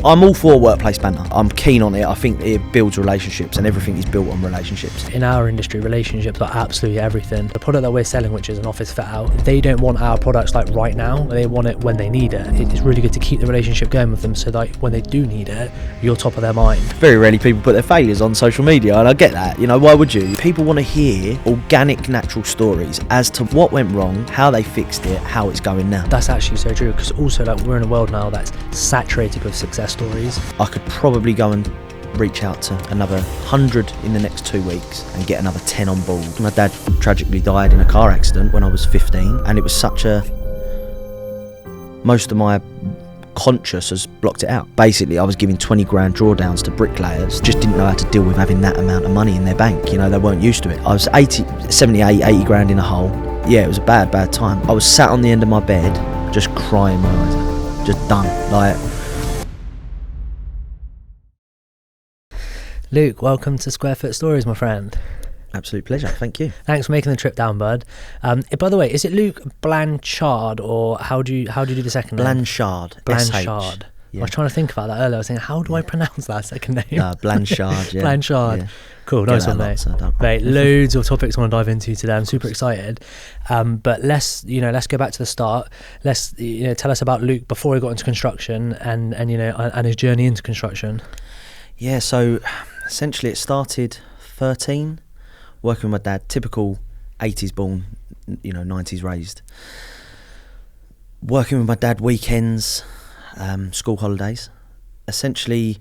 I'm all for workplace banter. I'm keen on it. I think it builds relationships, and everything is built on relationships. In our industry, relationships are absolutely everything. The product that we're selling, which is an office fit out, they don't want our products like right now. They want it when they need it. It's really good to keep the relationship going with them so that when they do need it, you're top of their mind. Very rarely people put their failures on social media, and I get that. You know, why would you? People want to hear organic, natural stories as to what went wrong, how they fixed it, how it's going now. That's actually so true, because also like we're in a world now that's saturated with success stories. I could probably go and reach out to another 100 in the next 2 weeks and get another 10 on board. My dad tragically died in a car accident when I was 15, and it was such a... most of my conscious has blocked it out. Basically, I was giving 20 grand drawdowns to bricklayers, just didn't know how to deal with having that amount of money in their bank. You know, they weren't used to it. I was 80 grand in a hole. Yeah, it was a bad time. I was sat on the end of my bed, just crying my eyes out. Just done. Like... Luke, welcome to SQ.FT Stories, my friend. Absolute pleasure, thank you. Thanks for making the trip down, bud. By the way, is it Luke Blanshard, or how do you do the second name? Blanshard. Blanshard. Yeah. I was trying to think about that earlier. I was thinking, how do I pronounce that second name? Blanshard, yeah. Blanshard. Yeah. Cool, nice one, mate. Mate, loads of topics I want to dive into today. I'm super excited. But let's go back to the start. Let's tell us about Luke before he got into construction and his journey into construction. Yeah, so essentially it started 13, working with my dad, typical 80s born, 90s raised. Working with my dad weekends, school holidays, essentially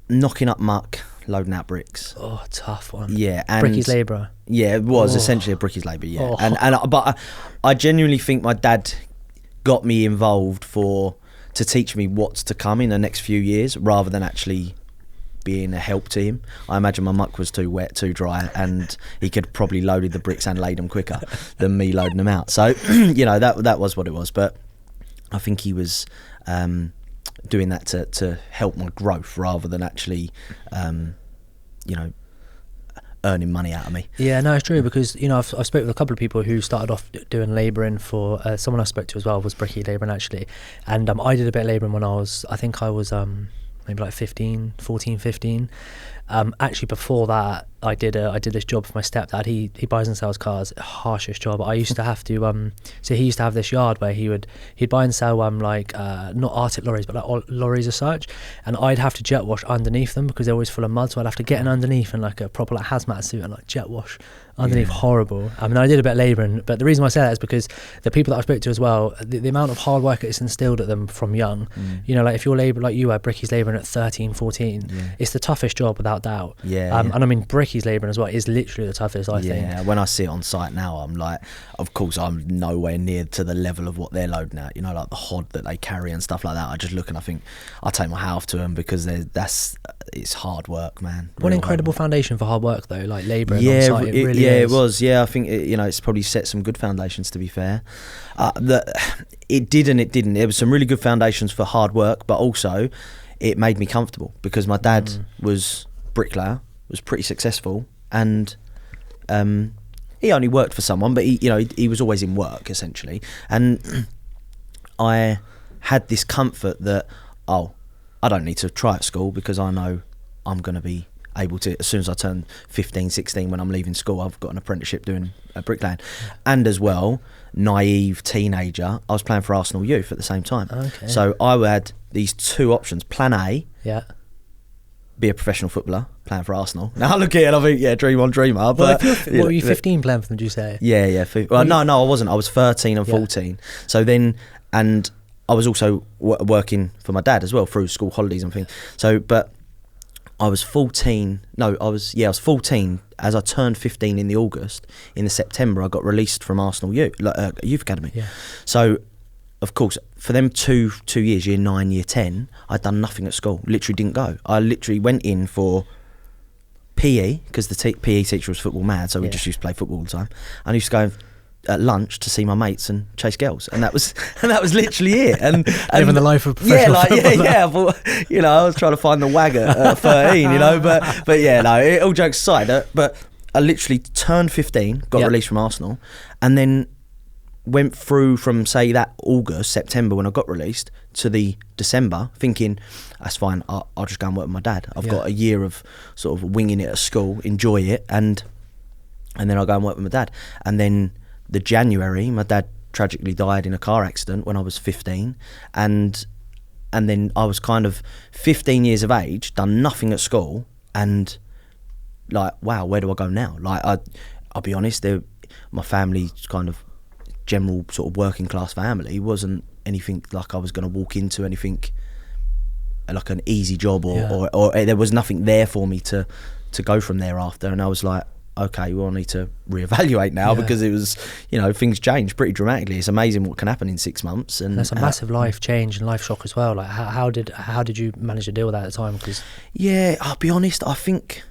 knocking up muck, loading out bricks. Oh, tough one. Yeah, and Bricky's labourer. Yeah, it was essentially a bricky's labourer. Yeah, but I genuinely think my dad got me involved to teach me what's to come in the next few years, rather than actually being a help to him. I imagine my muck was too wet, too dry, and he could probably loaded the bricks and laid them quicker than me loading them out. So, that was what it was. But I think he was doing that to help my growth, rather than actually, earning money out of me. Yeah, no, it's true, because I've spoke with a couple of people who started off doing labouring for someone I spoke to as well was bricky labouring actually, and I did a bit of labouring when I was maybe like 15. Actually before that I did this job for my stepdad. He buys and sells cars. Harshest job. I used to have to so he used to have this yard where he'd buy and sell not Arctic lorries, but like lorries as such, and I'd have to jet wash underneath them because they're always full of mud, so I'd have to get in underneath in like a proper like hazmat suit and like jet wash underneath. Horrible. I mean, I did a bit of labouring, but the reason why I say that is because the people that I spoke to as well, the amount of hard work it's instilled at them from young. Like if you're labouring like you were, Bricky's labouring at 13, 14, it's the toughest job without doubt. And I mean Bricky's labouring as well is literally the toughest, I think. Yeah, when I see it on site now, I'm like, of course I'm nowhere near to the level of what they're loading out, like the hod that they carry and stuff like that. I just look and I think I take my hat off to them, because it's hard work, man. What an incredible foundation for hard work though, like labouring on site. It really is. It was. Yeah, I think it's probably set some good foundations, to be fair. It did and it didn't. There was some really good foundations for hard work, but also it made me comfortable, because my dad was bricklayer, was pretty successful, and he only worked for someone, but he was always in work essentially, and I had this comfort that I don't need to try at school, because I know I'm going to be able to, as soon as I turn 15, 16, when I'm leaving school, I've got an apprenticeship doing bricklaying. And as well, naive teenager, I was playing for Arsenal youth at the same time. Okay. So I had these two options. Plan A, be a professional footballer playing for Arsenal. Now I look at it and I think, dream on, dreamer. But what were you 15 playing for them, did you say? Yeah. Well, no, I wasn't. I was 13 and 14. So then, and I was also working for my dad as well through school holidays and things. So, but I was 14. No, I was 14. As I turned 15 in the August, in the September, I got released from Arsenal Youth Academy. Yeah. So, of course, for them two years, year 9, year 10, I'd done nothing at school. Literally didn't go. I literally went in for PE, because the PE teacher was football mad, so we just used to play football all the time. I used to go at lunch to see my mates and chase girls, and that was literally it. And living the life of professional footballer. But, I was trying to find the wag at 13, but all jokes aside, but I literally turned 15, got released from Arsenal, and then went through from, say, that September when I got released, to the December thinking, that's fine, I'll just go and work with my dad. I've got a year of sort of winging it at school, enjoy it, and then I'll go and work with my dad. And then the January, my dad tragically died in a car accident when I was 15, and then I was kind of 15 years of age, done nothing at school, and like, wow, where do I go now? Like, I'll be honest, my family's kind of general sort of working class family wasn't anything like I was going to walk into anything like an easy job, or there was nothing there for me to go from there after. And I was like, okay, well, I need to reevaluate now, because it was, things changed pretty dramatically. It's amazing what can happen in 6 months, and that's a massive life change and life shock as well. Like, how did you manage to deal with that at the time? Because I'll be honest, I think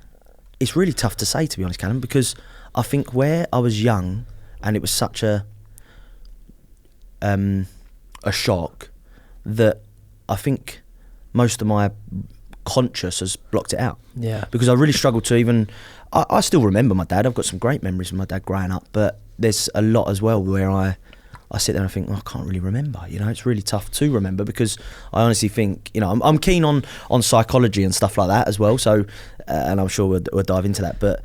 it's really tough to say, to be honest, Callum, because I think where I was young and it was such a shock that I think most of my conscious has blocked it out. Yeah. Because I really struggled to even... I still remember my dad. I've got some great memories of my dad growing up, but there's a lot as well where I sit there and I think, I can't really remember. It's really tough to remember, because I honestly think, I'm keen on psychology and stuff like that as well. So, and I'm sure we'll dive into that. But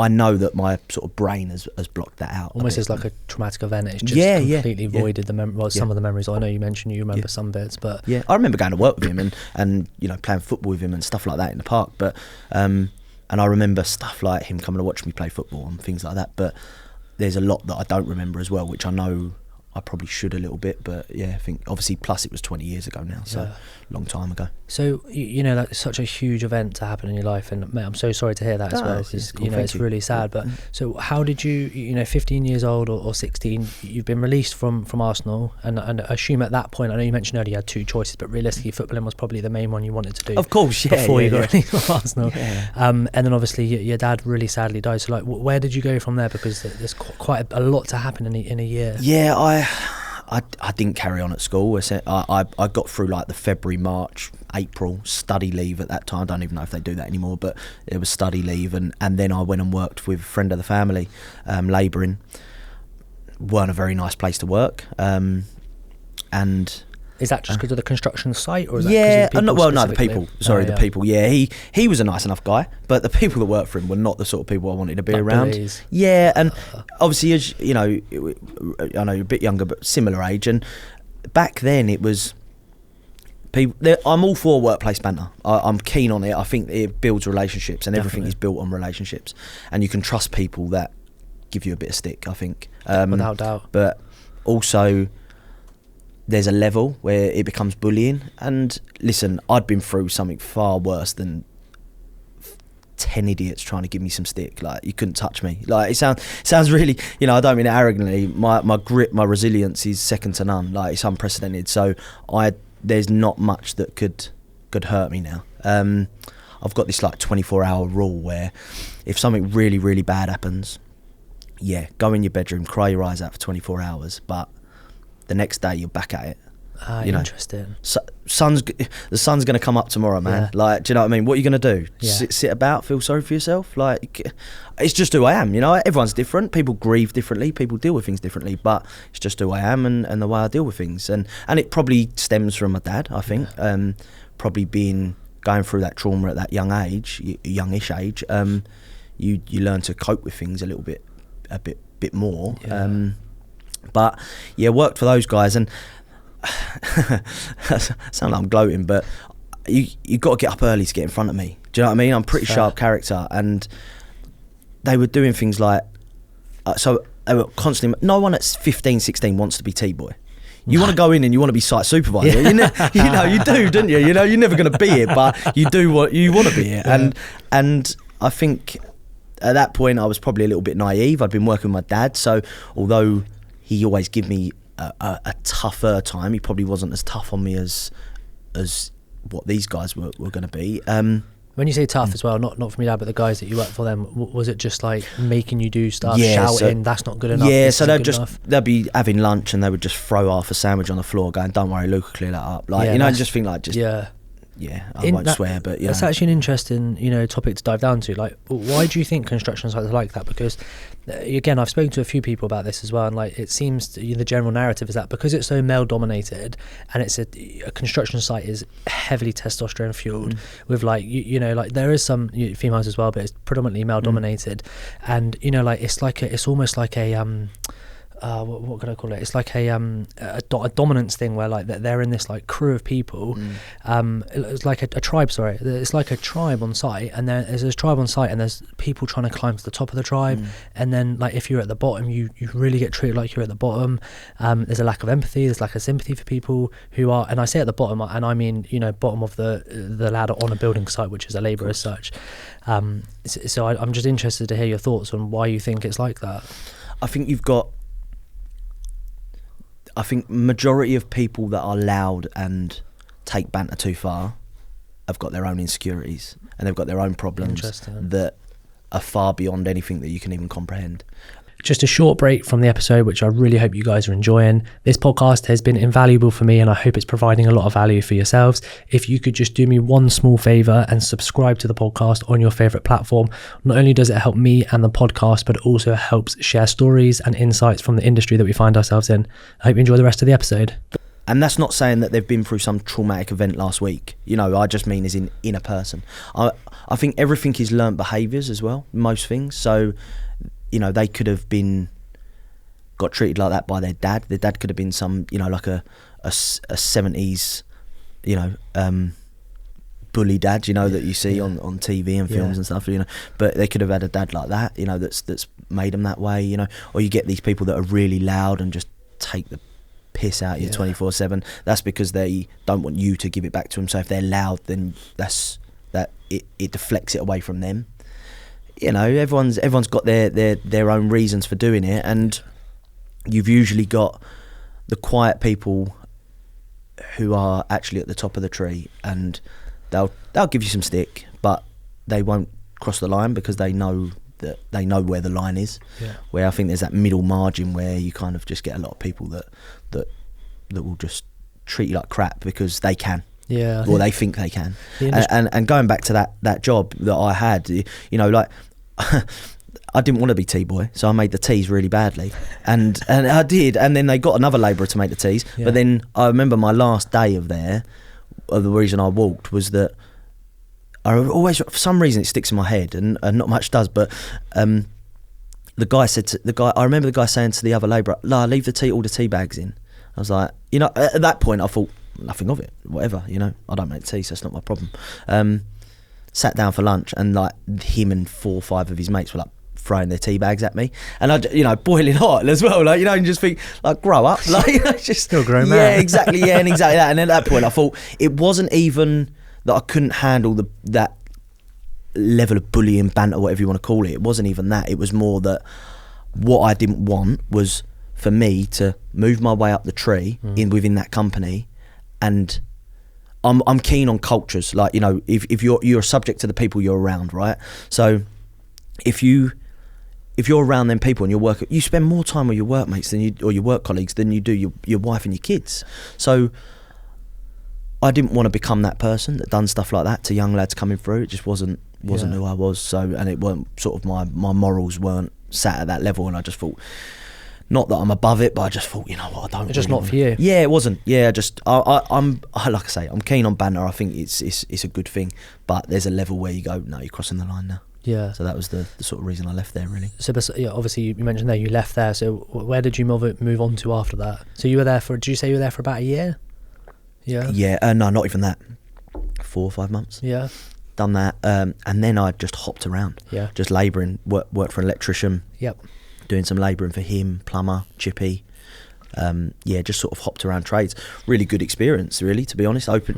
I know that my sort of brain has blocked that out. Almost as like a traumatic event. It's just completely voided the some of the memories. I know you mentioned you remember some bits, but I remember going to work with him and playing football with him and stuff like that in the park. But and I remember stuff like him coming to watch me play football and things like that. But there's a lot that I don't remember as well, which I know I probably should a little bit. But I think obviously, plus it was 20 years ago now, so a long time ago. So that's such a huge event to happen in your life, and mate, I'm so sorry to hear that as well. Because cool, it's really sad. But so how did you 15 years old or 16, you've been released from Arsenal, and I assume at that point, I know you mentioned earlier you had two choices, but realistically footballing was probably the main one you wanted to do. Of course, before you got released from Arsenal. Yeah. And then obviously your dad really sadly died. So like, where did you go from there? Because there's quite a lot to happen in a year. Yeah, I didn't carry on at school. I got through like the February, March, April study leave at that time. I don't even know if they do that anymore, but it was study leave, and then I went and worked with a friend of the family, labouring. Weren't a very nice place to work, and is that just because of the construction site, or is that the people. Sorry, the people. Yeah, he was a nice enough guy, but the people that worked for him were not the sort of people I wanted to be around. Bullies. Yeah, and obviously, as I know you're a bit younger, but similar age, and back then it was people. I'm all for workplace banter. I'm keen on it. I think it builds relationships, and everything is built on relationships, and you can trust people that give you a bit of stick. I think, without doubt, but also, there's a level where it becomes bullying. And listen, I'd been through something far worse than 10 idiots trying to give me some stick. Like, you couldn't touch me. Like, it sounds really, I don't mean it arrogantly. My grit, my resilience is second to none. Like, it's unprecedented. So there's not much that could hurt me now. I've got this like 24-hour rule where if something really, really bad happens, go in your bedroom, cry your eyes out for 24 hours, but the next day you're back at it. Interesting. So, the sun's going to come up tomorrow, man. Yeah. Like, do you know what I mean? What are you going to do? Yeah. Sit about, feel sorry for yourself? Like, it's just who I am. Everyone's different. People grieve differently. People deal with things differently. But it's just who I am and the way I deal with things. And it probably stems from my dad, I think. Yeah. Probably going through that trauma at that youngish age. You learn to cope with things a bit more. Yeah. But worked for those guys, and sound like I'm gloating, but you got to get up early to get in front of me. Do you know what I mean? I'm pretty sharp character, and they were doing things like so they were constantly. No one at 15, 16 wants to be T-boy. You want to go in and you want to be site supervisor. Yeah. You do, don't you? You're never going to be it, but you do what you want to be it. Yeah. And I think at that point I was probably a little bit naive. I'd been working with my dad, so although he always gave me a tougher time, he probably wasn't as tough on me as what these guys were going to be. When you say tough as well, not from your dad, but the guys that you worked for them, was it just like making you do stuff, shouting, that's not good enough? Yeah, so they'd be having lunch and they would just throw half a sandwich on the floor going, don't worry, Luke will clear that up. Like, just think like, yeah, I won't swear, but yeah, that's actually an interesting, topic to dive down to. Like, why do you think construction sites are like that? Because again, I've spoken to a few people about this as well, and like it seems the general narrative is that because it's so male dominated, and it's a construction site is heavily testosterone fueled, with like like there is some females as well, but it's predominantly male dominated, and like it's almost like a what can I call it? It's like a dominance thing where like they're in this like crew of people. It's like a tribe. Sorry, it's like a tribe on site, and there's a tribe on site, and there's people trying to climb to the top of the tribe. And then like if you're at the bottom, you really get treated like you're at the bottom. There's a lack of empathy. There's lack of sympathy for people who are, and I say at the bottom, and I mean bottom of the ladder on a building site, which is a labourer as such. So I'm just interested to hear your thoughts on why you think it's like that. I think majority of people that are loud and take banter too far have got their own insecurities and they've got their own problems that are far beyond anything that you can even comprehend. Just a short break from the episode, which I really hope you guys are enjoying. This podcast has been invaluable for me, and I hope it's providing a lot of value for yourselves. If you could just do me one small favor and subscribe to the podcast on your favorite platform, not only does it help me and the podcast, but it also helps share stories and insights from the industry that we find ourselves in. I hope you enjoy the rest of the episode. And that's not saying that they've been through some traumatic event last week. I just mean as in a person. I think everything is learnt behaviours as well, most things. So they could have got treated like that by their dad. Their dad could have been some, like a 70s, bully dad, that you see on TV and films and stuff, But they could have had a dad like that, that's made them that way, Or you get these people that are really loud and just take the piss out of you 24/7. That's because they don't want you to give it back to them. So if they're loud, then it deflects it away from them. Everyone's got their own reasons for doing it, and you've usually got the quiet people who are actually at the top of the tree, and they'll give you some stick, but they won't cross the line because they know where the line is. Where I think there's that middle margin where you kind of just get a lot of people that will just treat you like crap because they can. Or they think they can. And going back to that job that I had, like I didn't want to be T-boy, so I made the teas really badly, and I did, and then they got another labourer to make the teas. But then I remember my last day the reason I walked was that I always, for some reason, it sticks in my head, and not much does. But the guy said to the guy, I remember the guy saying to the other labourer, "La, leave all the tea bags in." I was like, at that point I thought nothing of it, whatever, I don't make tea, so it's not my problem. Sat down for lunch, and like him and 4 or 5 of his mates were like throwing their tea bags at me, and I boiling hot as well, like and just think like grow up, like just still grown man. And exactly that. And then at that point I thought it wasn't even that I couldn't handle that level of bullying, banter, whatever you want to call it. It wasn't even that. It was more that what I didn't want was for me to move my way up the tree within that company. And I'm keen on cultures, like if you're subject to the people you're around, right? So if you're around them people and you spend more time with your workmates or your work colleagues than you do your wife and your kids. So I didn't want to become that person that done stuff like that to young lads coming through. It just wasn't who I was. So, and it weren't sort of my morals weren't sat at that level, and I just thought, not that I'm above it, but I just thought, I don't. It's just not for you. Yeah, it wasn't. Yeah, I'm like I say, I'm keen on banter. I think it's a good thing, but there's a level where you go, no, you're crossing the line now. Yeah. So that was the sort of reason I left there, really. So obviously you mentioned there you left there. So where did you move on to after that? So you were there for? Did you say you were there for about a year? Yeah. Yeah. No, not even that. 4 or 5 months. Yeah. Done that, and then I just hopped around. Yeah. Just labouring. Worked for an electrician. Yep. Doing some labouring for him, plumber, chippy. Just sort of hopped around trades. Really good experience, really, to be honest. Open,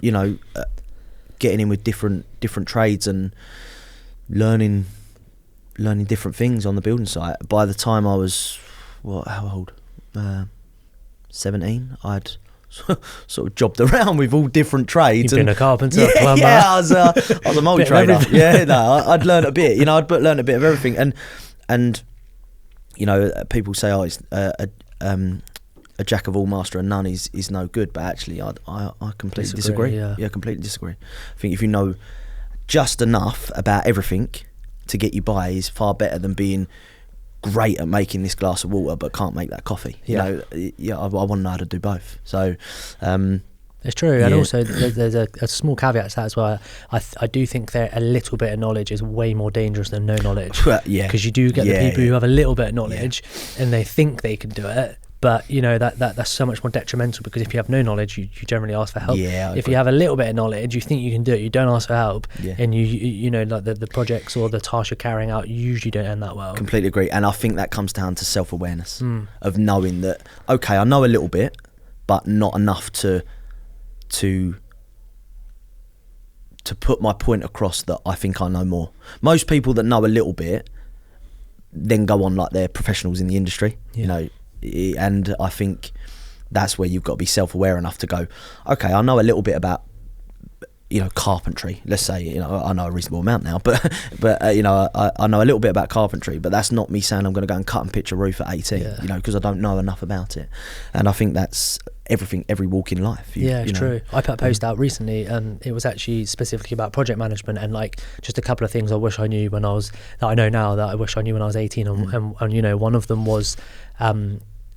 getting in with different trades and learning different things on the building site. By the time I was, how old? 17. I'd sort of jobbed around with all different trades. You've been a carpenter, a plumber. Yeah, I was a multi-trader. Yeah, no, I'd learned a bit. I'd learned a bit of everything, and people say, it's a a jack of all, master of none is no good. But actually, I completely disagree. Yeah, completely disagree. I think if you know just enough about everything to get you by is far better than being great at making this glass of water but can't make that coffee. You know, I want to know how to do both. So it's true. And also there's a small caveat to that as well. I do think that a little bit of knowledge is way more dangerous than no knowledge. Because you do get the people who have a little bit of knowledge and they think they can do it, but you know that's so much more detrimental, because if you have no knowledge, you generally ask for help. If you have a little bit of knowledge, you think you can do it, you don't ask for help, and you know, like the projects or the tasks you're carrying out usually don't end that well. Completely agree. And I think that comes down to self-awareness of knowing that, okay, I know a little bit but not enough to put my point across that I think I know more. Most people that know a little bit then go on like they're professionals in the industry, you know, and I think that's where you've got to be self-aware enough to go, okay, I know a little bit about, you know, carpentry, let's say, you know, I know a reasonable amount now, but you know, I know a little bit about carpentry, but that's not me saying I'm going to go and cut and pitch a roof at 18, you know, because I don't know enough about it. And I think that's everything, every walk in life. It's true. I put a post out recently, and it was actually specifically about project management, and like just a couple of things I wish I knew that I know now that I wish I knew when I was 18, and you know, one of them was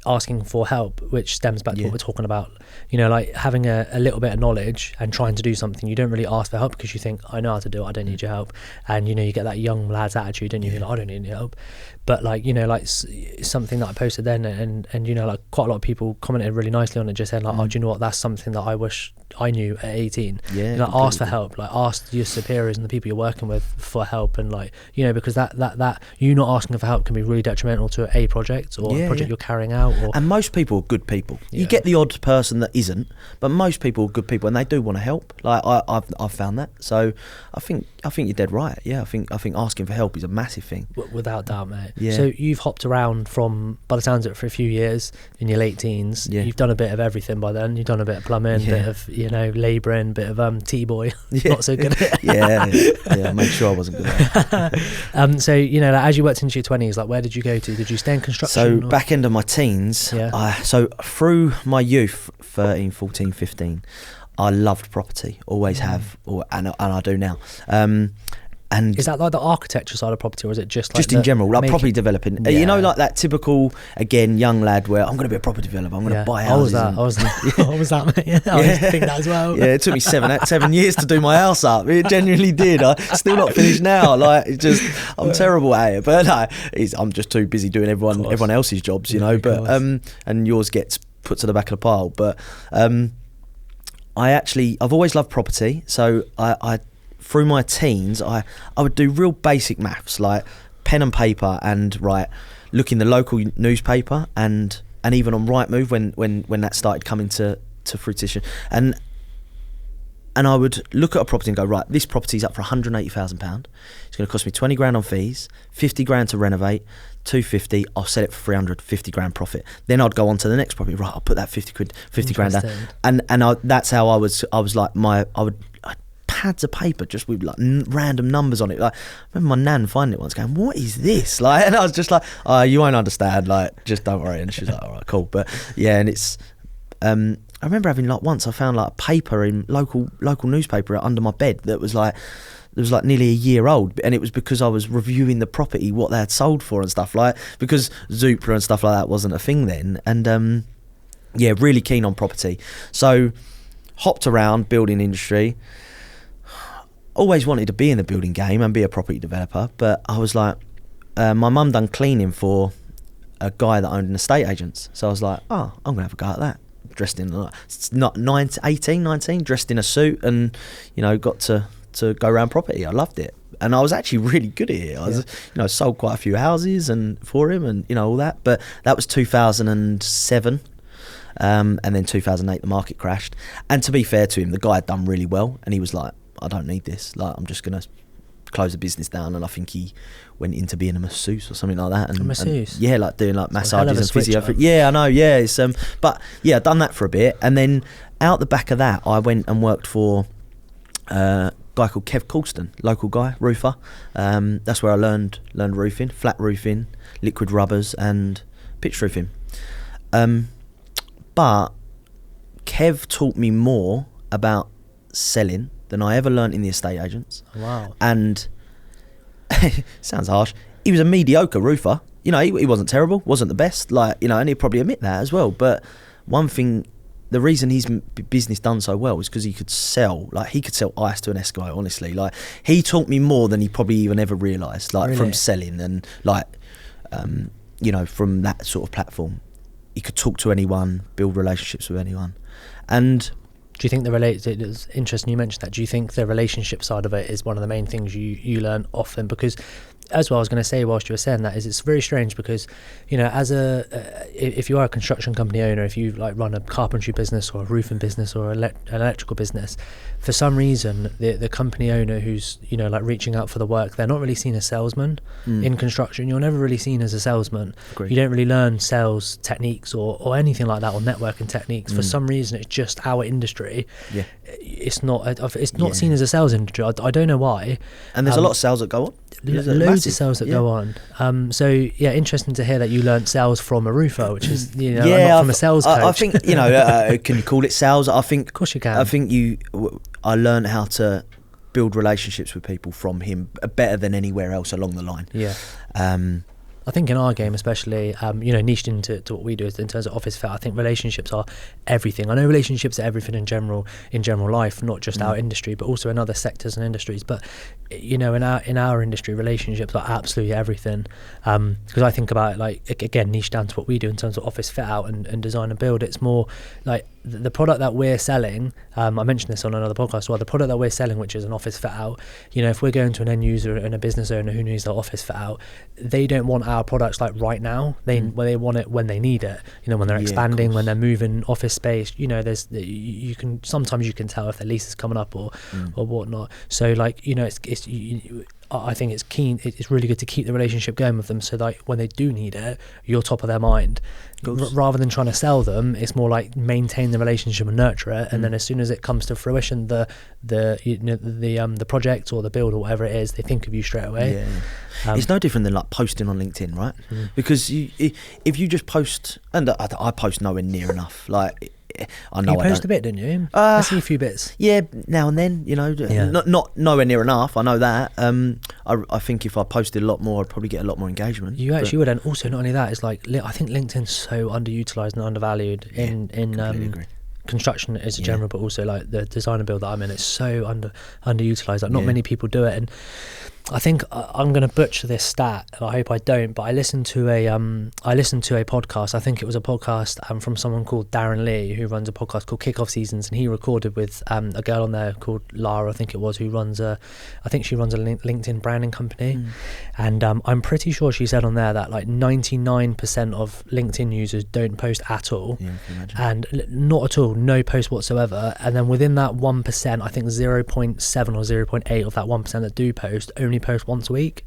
asking for help, which stems back to what we're talking about. You know, like having a little bit of knowledge and trying to do something, you don't really ask for help because you think, I know how to do it, I don't need your help. And you know, you get that young lad's attitude, don't you? You're like, I don't need your help. But like, you know, like something that I posted then, and you know, like quite a lot of people commented really nicely on it, just saying like, oh, do you know what, that's something that I wish I knew at 18. You know, ask for help, like ask your superiors and the people you're working with for help, and like, you know, because that you not asking for help can be really detrimental to a project or a project you're carrying out. And most people are good people. You get the odd person that isn't, but most people are good people and they do want to help. Like I've found that. So I think you're dead right. Yeah, I think asking for help is a massive thing. Without doubt, mate. So you've hopped around from, by the sounds of it, for a few years in your late teens. You've done a bit of everything by then. You've done a bit of plumbing, a bit of, you know, labouring, bit of T-boy. Not so good at it. I made sure I wasn't good at it. So, you know, like, as you worked into your 20s, like where did you go to? Did you stay in construction? So back end of my teens, so through my youth, 13, 14, 15, I loved property, always have, and I do now. And is that like the architecture side of property, or is it just like in general, like property developing? You know, like that typical, again, young lad where I'm going to be a property developer, I'm going to buy houses. I was that, mate. I used to think that as well. It took me 7 years to do my house up. It genuinely did. I'm still not finished now. Like, it's just, I'm terrible at it. But no, I'm just too busy doing everyone else's jobs, you know. But and yours gets put to the back of the pile. But I've always loved property, so I through my teens, I would do real basic maths, like pen and paper, and look in the local newspaper, and even on Rightmove when that started coming to fruition, and I would look at a property and go, right, this property's up for £180,000. It's going to cost me 20 grand on fees, 50 grand to renovate, 250. I'll sell it for 300, 50 grand profit. Then I'd go on to the next property. Right, I'll put that 50 grand down, and that's how I was like pads of paper just with like random numbers on it. Like, I remember my nan finding it once, going, "What is this?" Like, and I was just like, "Oh, you won't understand. Like, just don't worry." And she was like, "All right, cool." But yeah, and it's. I remember having like once I found like a paper in local newspaper under my bed that was like nearly a year old, and it was because I was reviewing the property, what they had sold for and stuff, like, because Zoopla and stuff like that wasn't a thing then. And really keen on property, so hopped around building industry. Always wanted to be in the building game and be a property developer, but I was like, my mum done cleaning for a guy that owned an estate agents, so I was like, oh, I'm gonna have a go at that. Dressed in not 18, 19, dressed in a suit, and you know, got to go around property. I loved it, and I was actually really good at it. I was, you know, sold quite a few houses and for him, and you know, all that. But that was 2007. And then 2008 the market crashed, and to be fair to him, the guy had done really well, and he was like, I don't need this, like, I'm just gonna close the business down. And I think he went into being a masseuse or something like that, and, a masseuse? And like doing like massages and physio. I know, it's but yeah, I've done that for a bit, and then out the back of that I went and worked for a guy called Kev Colston, local guy, roofer. That's where I learned roofing, flat roofing, liquid rubbers and pitch roofing. But Kev taught me more about selling than I ever learned in the estate agents. Wow. And sounds harsh, he was a mediocre roofer. You know, he wasn't terrible, wasn't the best, like, you know, and he'd probably admit that as well. But one thing, the reason his business done so well is because he could sell, like, he could sell ice to an S guy, honestly. Like, he taught me more than he probably even ever realised, like, from selling and, like, you know, from that sort of platform. He could talk to anyone, build relationships with anyone. And do you think it's interesting you mentioned that. Do you think the relationship side of it is one of the main things you learn often? Because as well, I was going to say whilst you were saying that, is it's very strange because, you know, as if you are a construction company owner, if you like run a carpentry business or a roofing business or an electrical business, for some reason the company owner who's, you know, like reaching out for the work, they're not really seen as salesmen. In construction. You're never really seen as a salesman. Agreed. You don't really learn sales techniques or anything like that, or networking techniques. For some reason, it's just our industry. yeah, It's not seen as a sales industry. I don't know why. and there's a lot of sales that go on. Loads of sales that go on. So yeah, interesting to hear that you learnt sales from a roofer, which is, you know, not from a sales coach. I think, you know, can you call it sales? I think, of course you can. I think I learned how to build relationships with people from him better than anywhere else along the line. Yeah. I think in our game especially, you know, niched into what we do in terms of office fit, I think relationships are everything. I know relationships are everything in general life, not just our industry, but also in other sectors and industries. But, you know, in our industry, relationships are absolutely everything. Because I think about it, like, again, niche down to what we do in terms of office fit out and design and build. It's more like the product that we're selling. I mentioned this on another podcast as well. The product that we're selling, which is an office fit out, you know, if we're going to an end user and a business owner who needs their office fit out, they don't want our products like right now. They want it when they need it. You know, when they're expanding, when they're moving office space. You know, sometimes you can tell if their lease is coming up or whatnot. So, like, you know, I think it's really good to keep the relationship going with them, so that when they do need it, you're top of their mind. Rather than trying to sell them, it's more like maintain the relationship and nurture it, and then as soon as it comes to fruition, the project or the build or whatever it is, they think of you straight away. It's no different than like posting on LinkedIn, right? Because if you just post, and I post nowhere near enough, like, I know you I post don't. a bit, didn't you? I see a few bits. Yeah, now and then, you know, not nowhere near enough. I know that. I think if I posted a lot more, I'd probably get a lot more engagement. You actually would, and also not only that, it's like I think LinkedIn's so underutilized and undervalued in construction as a general, but also like the design and build that I'm in. It's so underutilized. Like, not many people do it, and I think I'm going to butcher this stat. I hope I don't. But I listened to a podcast. I think it was a podcast from someone called Darren Lee, who runs a podcast called Kickoff Seasons, and he recorded with a girl on there called Lara, I think it was, who runs I think she runs a LinkedIn branding company, and I'm pretty sure she said on there that like 99% of LinkedIn users don't post at all, and not at all, no post whatsoever. And then within that 1%, I think 0.7 or 0.8 of that 1% that do post only post once a week,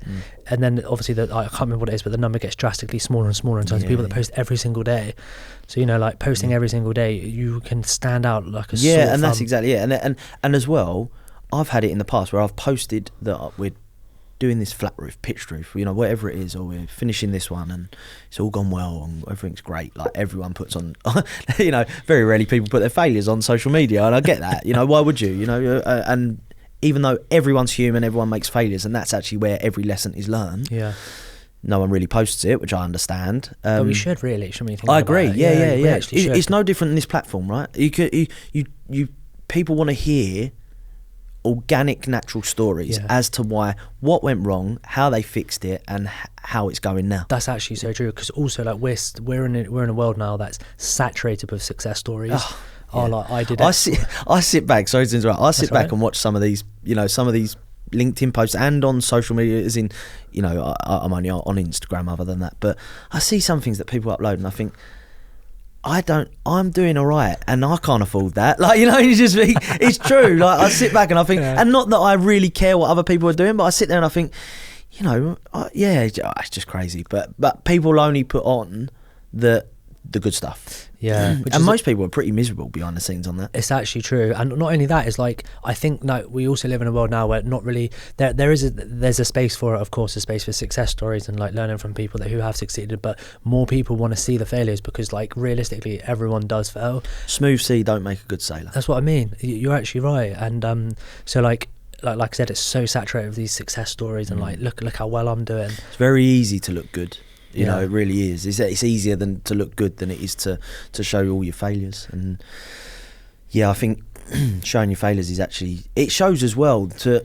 and then obviously I can't remember what it is, but the number gets drastically smaller and smaller in terms of people that post every single day. So, you know, like posting every single day, you can stand out like a sore thumb. That's exactly it. And as well, I've had it in the past where I've posted that we're doing this flat roof, pitched roof, you know, whatever it is, or we're finishing this one and it's all gone well and everything's great. Like, everyone puts on, you know, very rarely people put their failures on social media, and I get that. You know, why would you? You know, and even though everyone's human, everyone makes failures, and that's actually where every lesson is learned. Yeah. No one really posts it, which I understand. But we should really, shouldn't we? Think I agree. About it? Yeah. It's no different than this platform, right? You people want to hear organic, natural stories as to what went wrong, how they fixed it, and how it's going now. That's actually so true, because also like we're in a world now that's saturated with success stories. Like I did. I sit back. Sorry to interrupt. I sit back and watch some of these LinkedIn posts and on social media. As in, you know, I'm only on Instagram other than that. But I see some things that people upload, and I think, I'm doing all right, and I can't afford that. Like, you know, it's true. Like, I sit back and I think, and not that I really care what other people are doing, but I sit there and I think, you know, it's just crazy. But people only put on the good stuff. Yeah. And most people are pretty miserable behind the scenes on that. It's actually true. And not only that, it's like, I think like we also live in a world now where not really there's a space for it, of course, a space for success stories and like learning from people who have succeeded, but more people want to see the failures, because like realistically everyone does fail. Smooth sea don't make a good sailor. That's what I mean. You're actually right. And so like I said, it's so saturated with these success stories and like look how well I'm doing. It's very easy to look good. You know, it really is. It's easier than to look good than it is to show all your failures. And yeah, I think showing your failures is actually, it shows as well to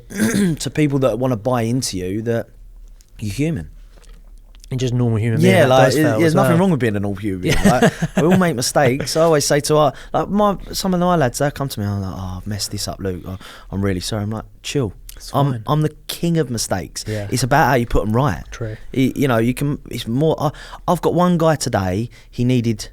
to people that want to buy into you that you're human. You're just a normal human being. Yeah, like there's nothing wrong with being a normal human being. Like, we all make mistakes. I always say to some of my lads, they come to me, I'm like, oh, I've messed this up, Luke. Oh, I'm really sorry. I'm like, chill. I'm the king of mistakes. Yeah. It's about how you put them right. True. You know, you can. It's more. I've got one guy today. He needed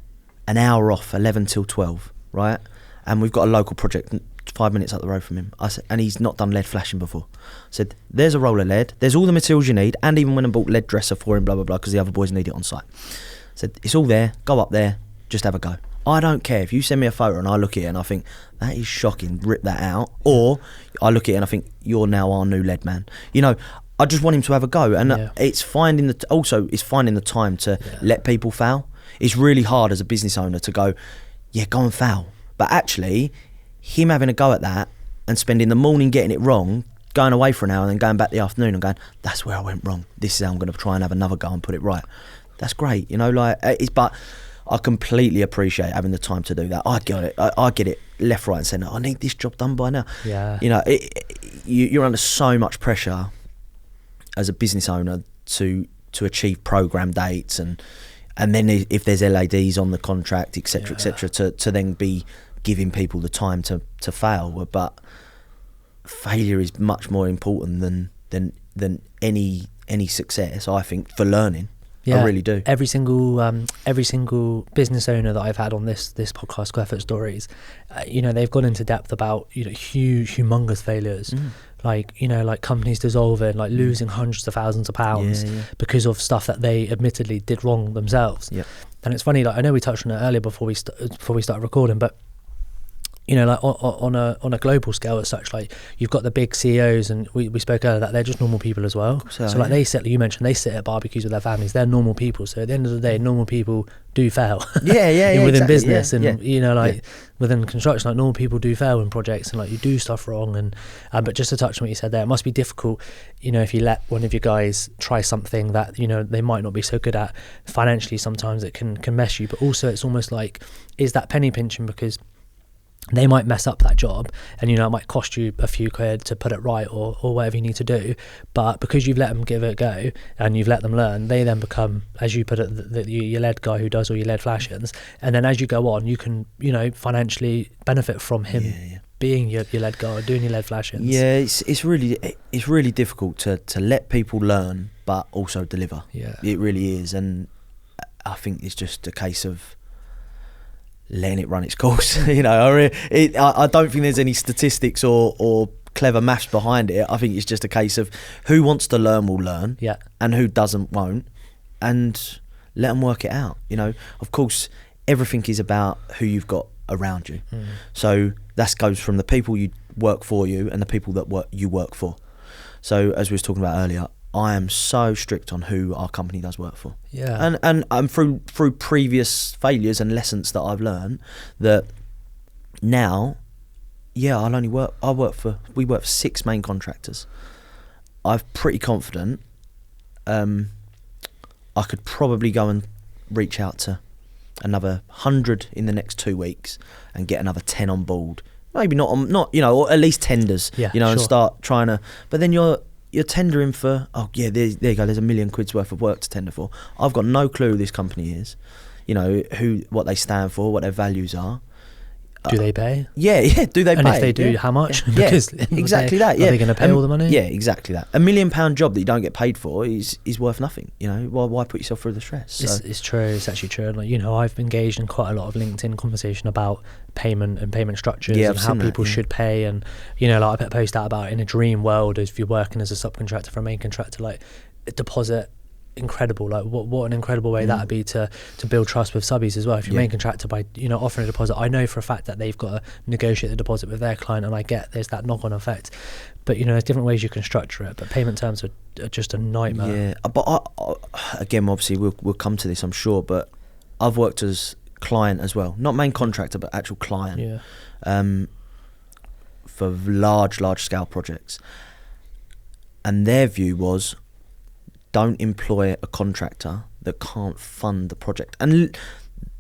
an hour off, 11 till 12, right? And we've got a local project 5 minutes up the road from him. I said, and he's not done lead flashing before. I said, there's a roll of lead. There's all the materials you need, and even when I bought lead dresser for him, blah blah blah, because the other boys need it on site. I said, it's all there. Go up there. Just have a go. I don't care if you send me a photo and I look at it and I think that is shocking, rip that out, or I look at it and I think you're now our new lead man. You know, I just want him to have a go, and it's finding the time to let people fail. It's really hard as a business owner to go and fail, but actually him having a go at that and spending the morning getting it wrong, going away for an hour and then going back the afternoon and going, that's where I went wrong, this is how I'm going to try and have another go and put it right. That's great, you know, like but I completely appreciate having the time to do that. I get it. I get it left, right and centre. I need this job done by now. Yeah. You know, you're under so much pressure as a business owner to achieve program dates and then if there's LADs on the contract, etc., to then be giving people the time to fail. But failure is much more important than any success, I think, for learning. Yeah, I really do. Every single business owner that I've had on this podcast, SQ.FT Stories, you know, they've gone into depth about, you know, humongous failures, like, you know, like companies dissolving, like losing hundreds of thousands of pounds because of stuff that they admittedly did wrong themselves. Yeah. And it's funny, like I know we touched on it earlier before we started recording, but you know, like on a global scale as such, like you've got the big CEOs, and we spoke earlier that they're just normal people as well. So like you mentioned, they sit at barbecues with their families. They're normal people. So at the end of the day, normal people do fail. Within exactly, business and you know, like within construction, like normal people do fail in projects, and like you do stuff wrong. And but just to touch on what you said there, it must be difficult, you know, if you let one of your guys try something that, you know, they might not be so good at financially. Sometimes it can mess you, but also it's almost like, is that penny pinching, because they might mess up that job, and you know, it might cost you a few quid to put it right or whatever you need to do, but because you've let them give it a go and you've let them learn, they then become, as you put it, your lead guy who does all your lead flashings, and then as you go on, you can, you know, financially benefit from him being your lead guy or doing your lead flashings. Yeah, it's really difficult to let people learn but also deliver. Yeah, it really is. And I think it's just a case of letting it run its course. You know, I don't think there's any statistics or clever maths behind it. I think it's just a case of who wants to learn will learn, and who doesn't won't, and let them work it out. You know, of course, everything is about who you've got around you. So that goes from the people you work for you and the people that you work for. So as we was talking about earlier, I am so strict on who our company does work for. Yeah. And through previous failures and lessons that I've learned, that now, we work for 6 main contractors. I'm pretty confident I could probably go and reach out to another 100 in the next 2 weeks and get another 10 on board. Maybe not you know, or at least tenders, and start trying to, but then you're tendering for, there you go, there's £1 million worth of work to tender for. I've got no clue who this company is, you know, what they stand for, what their values are. Do they pay? Yeah, do they pay? And if they do, how much? Because exactly that. Are they going to pay all the money? Yeah, exactly that. £1 million job that you don't get paid for is worth nothing. You know, why put yourself through the stress? So. It's true. It's actually true. Like, you know, I've engaged in quite a lot of LinkedIn conversation about payment and payment structures and how people should pay. And you know, like I put a post out about, in a dream world, if you're working as a subcontractor for a main contractor, like a deposit incredible. Like what an incredible way that would be to build trust with subbies as well. If your main contractor, by offering a deposit, I know for a fact that they've got to negotiate the deposit with their client, and I get there's that knock-on effect. But there's different ways you can structure it, but payment terms are just a nightmare. Yeah, but I again, obviously we'll come to this, I'm sure, but I've worked as client as well, not main contractor but actual client, for large scale projects, and their view was, don't employ a contractor that can't fund the project. And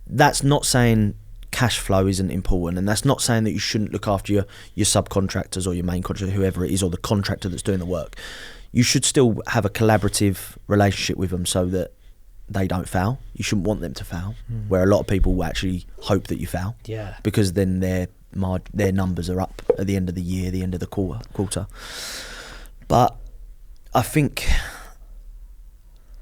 that's not saying cash flow isn't important, and that's not saying that you shouldn't look after your subcontractors or your main contractor, whoever it is, or the contractor that's doing the work. You should still have a collaborative relationship with them so that they don't foul. You shouldn't want them to foul, where a lot of people will actually hope that you foul, because then their numbers are up at the end of the year, the end of the quarter. But I think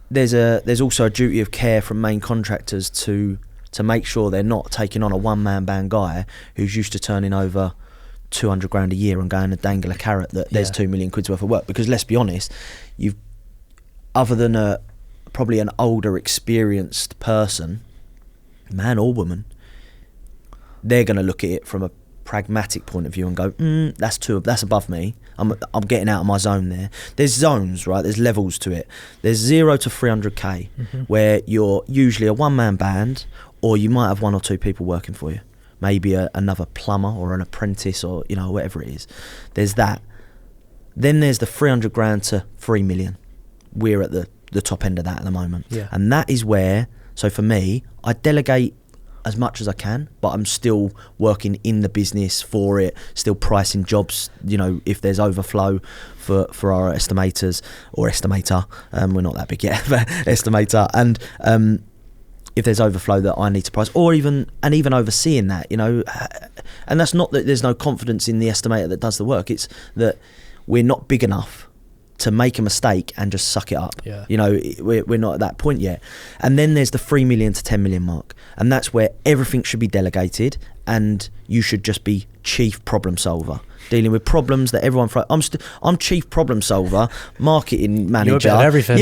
there's also a duty of care from main contractors to make sure they're not taking on a one-man band guy who's used to turning over 200 grand a year and going to dangle a carrot that there's 2 million quid's worth of work. Because let's be honest, other than probably an older experienced person, man or woman, they're going to look at it from a pragmatic point of view and go, that's above me. I'm getting out of my zone there. There's zones, right? There's levels to it. There's 0 to 300k, where you're usually a one-man band, or you might have 1 or 2 people working for you. Maybe another plumber or an apprentice, or whatever it is. There's that. Then there's the 300 grand to 3 million. We're at the top end of that at the moment. And that is where, so for me, I delegate as much as I can, but I'm still working in the business for it, still pricing jobs, if there's overflow for our estimators or estimator, we're not that big yet, but estimator, and if there's overflow that I need to price, or even overseeing that, and that's not that there's no confidence in the estimator that does the work, it's that we're not big enough to make a mistake and just suck it up. We're not at that point yet. And then there's the 3 million to 10 million mark, and that's where everything should be delegated, and you should just be chief problem solver, dealing with problems that everyone I'm chief problem solver, marketing manager, you're a bit of everything.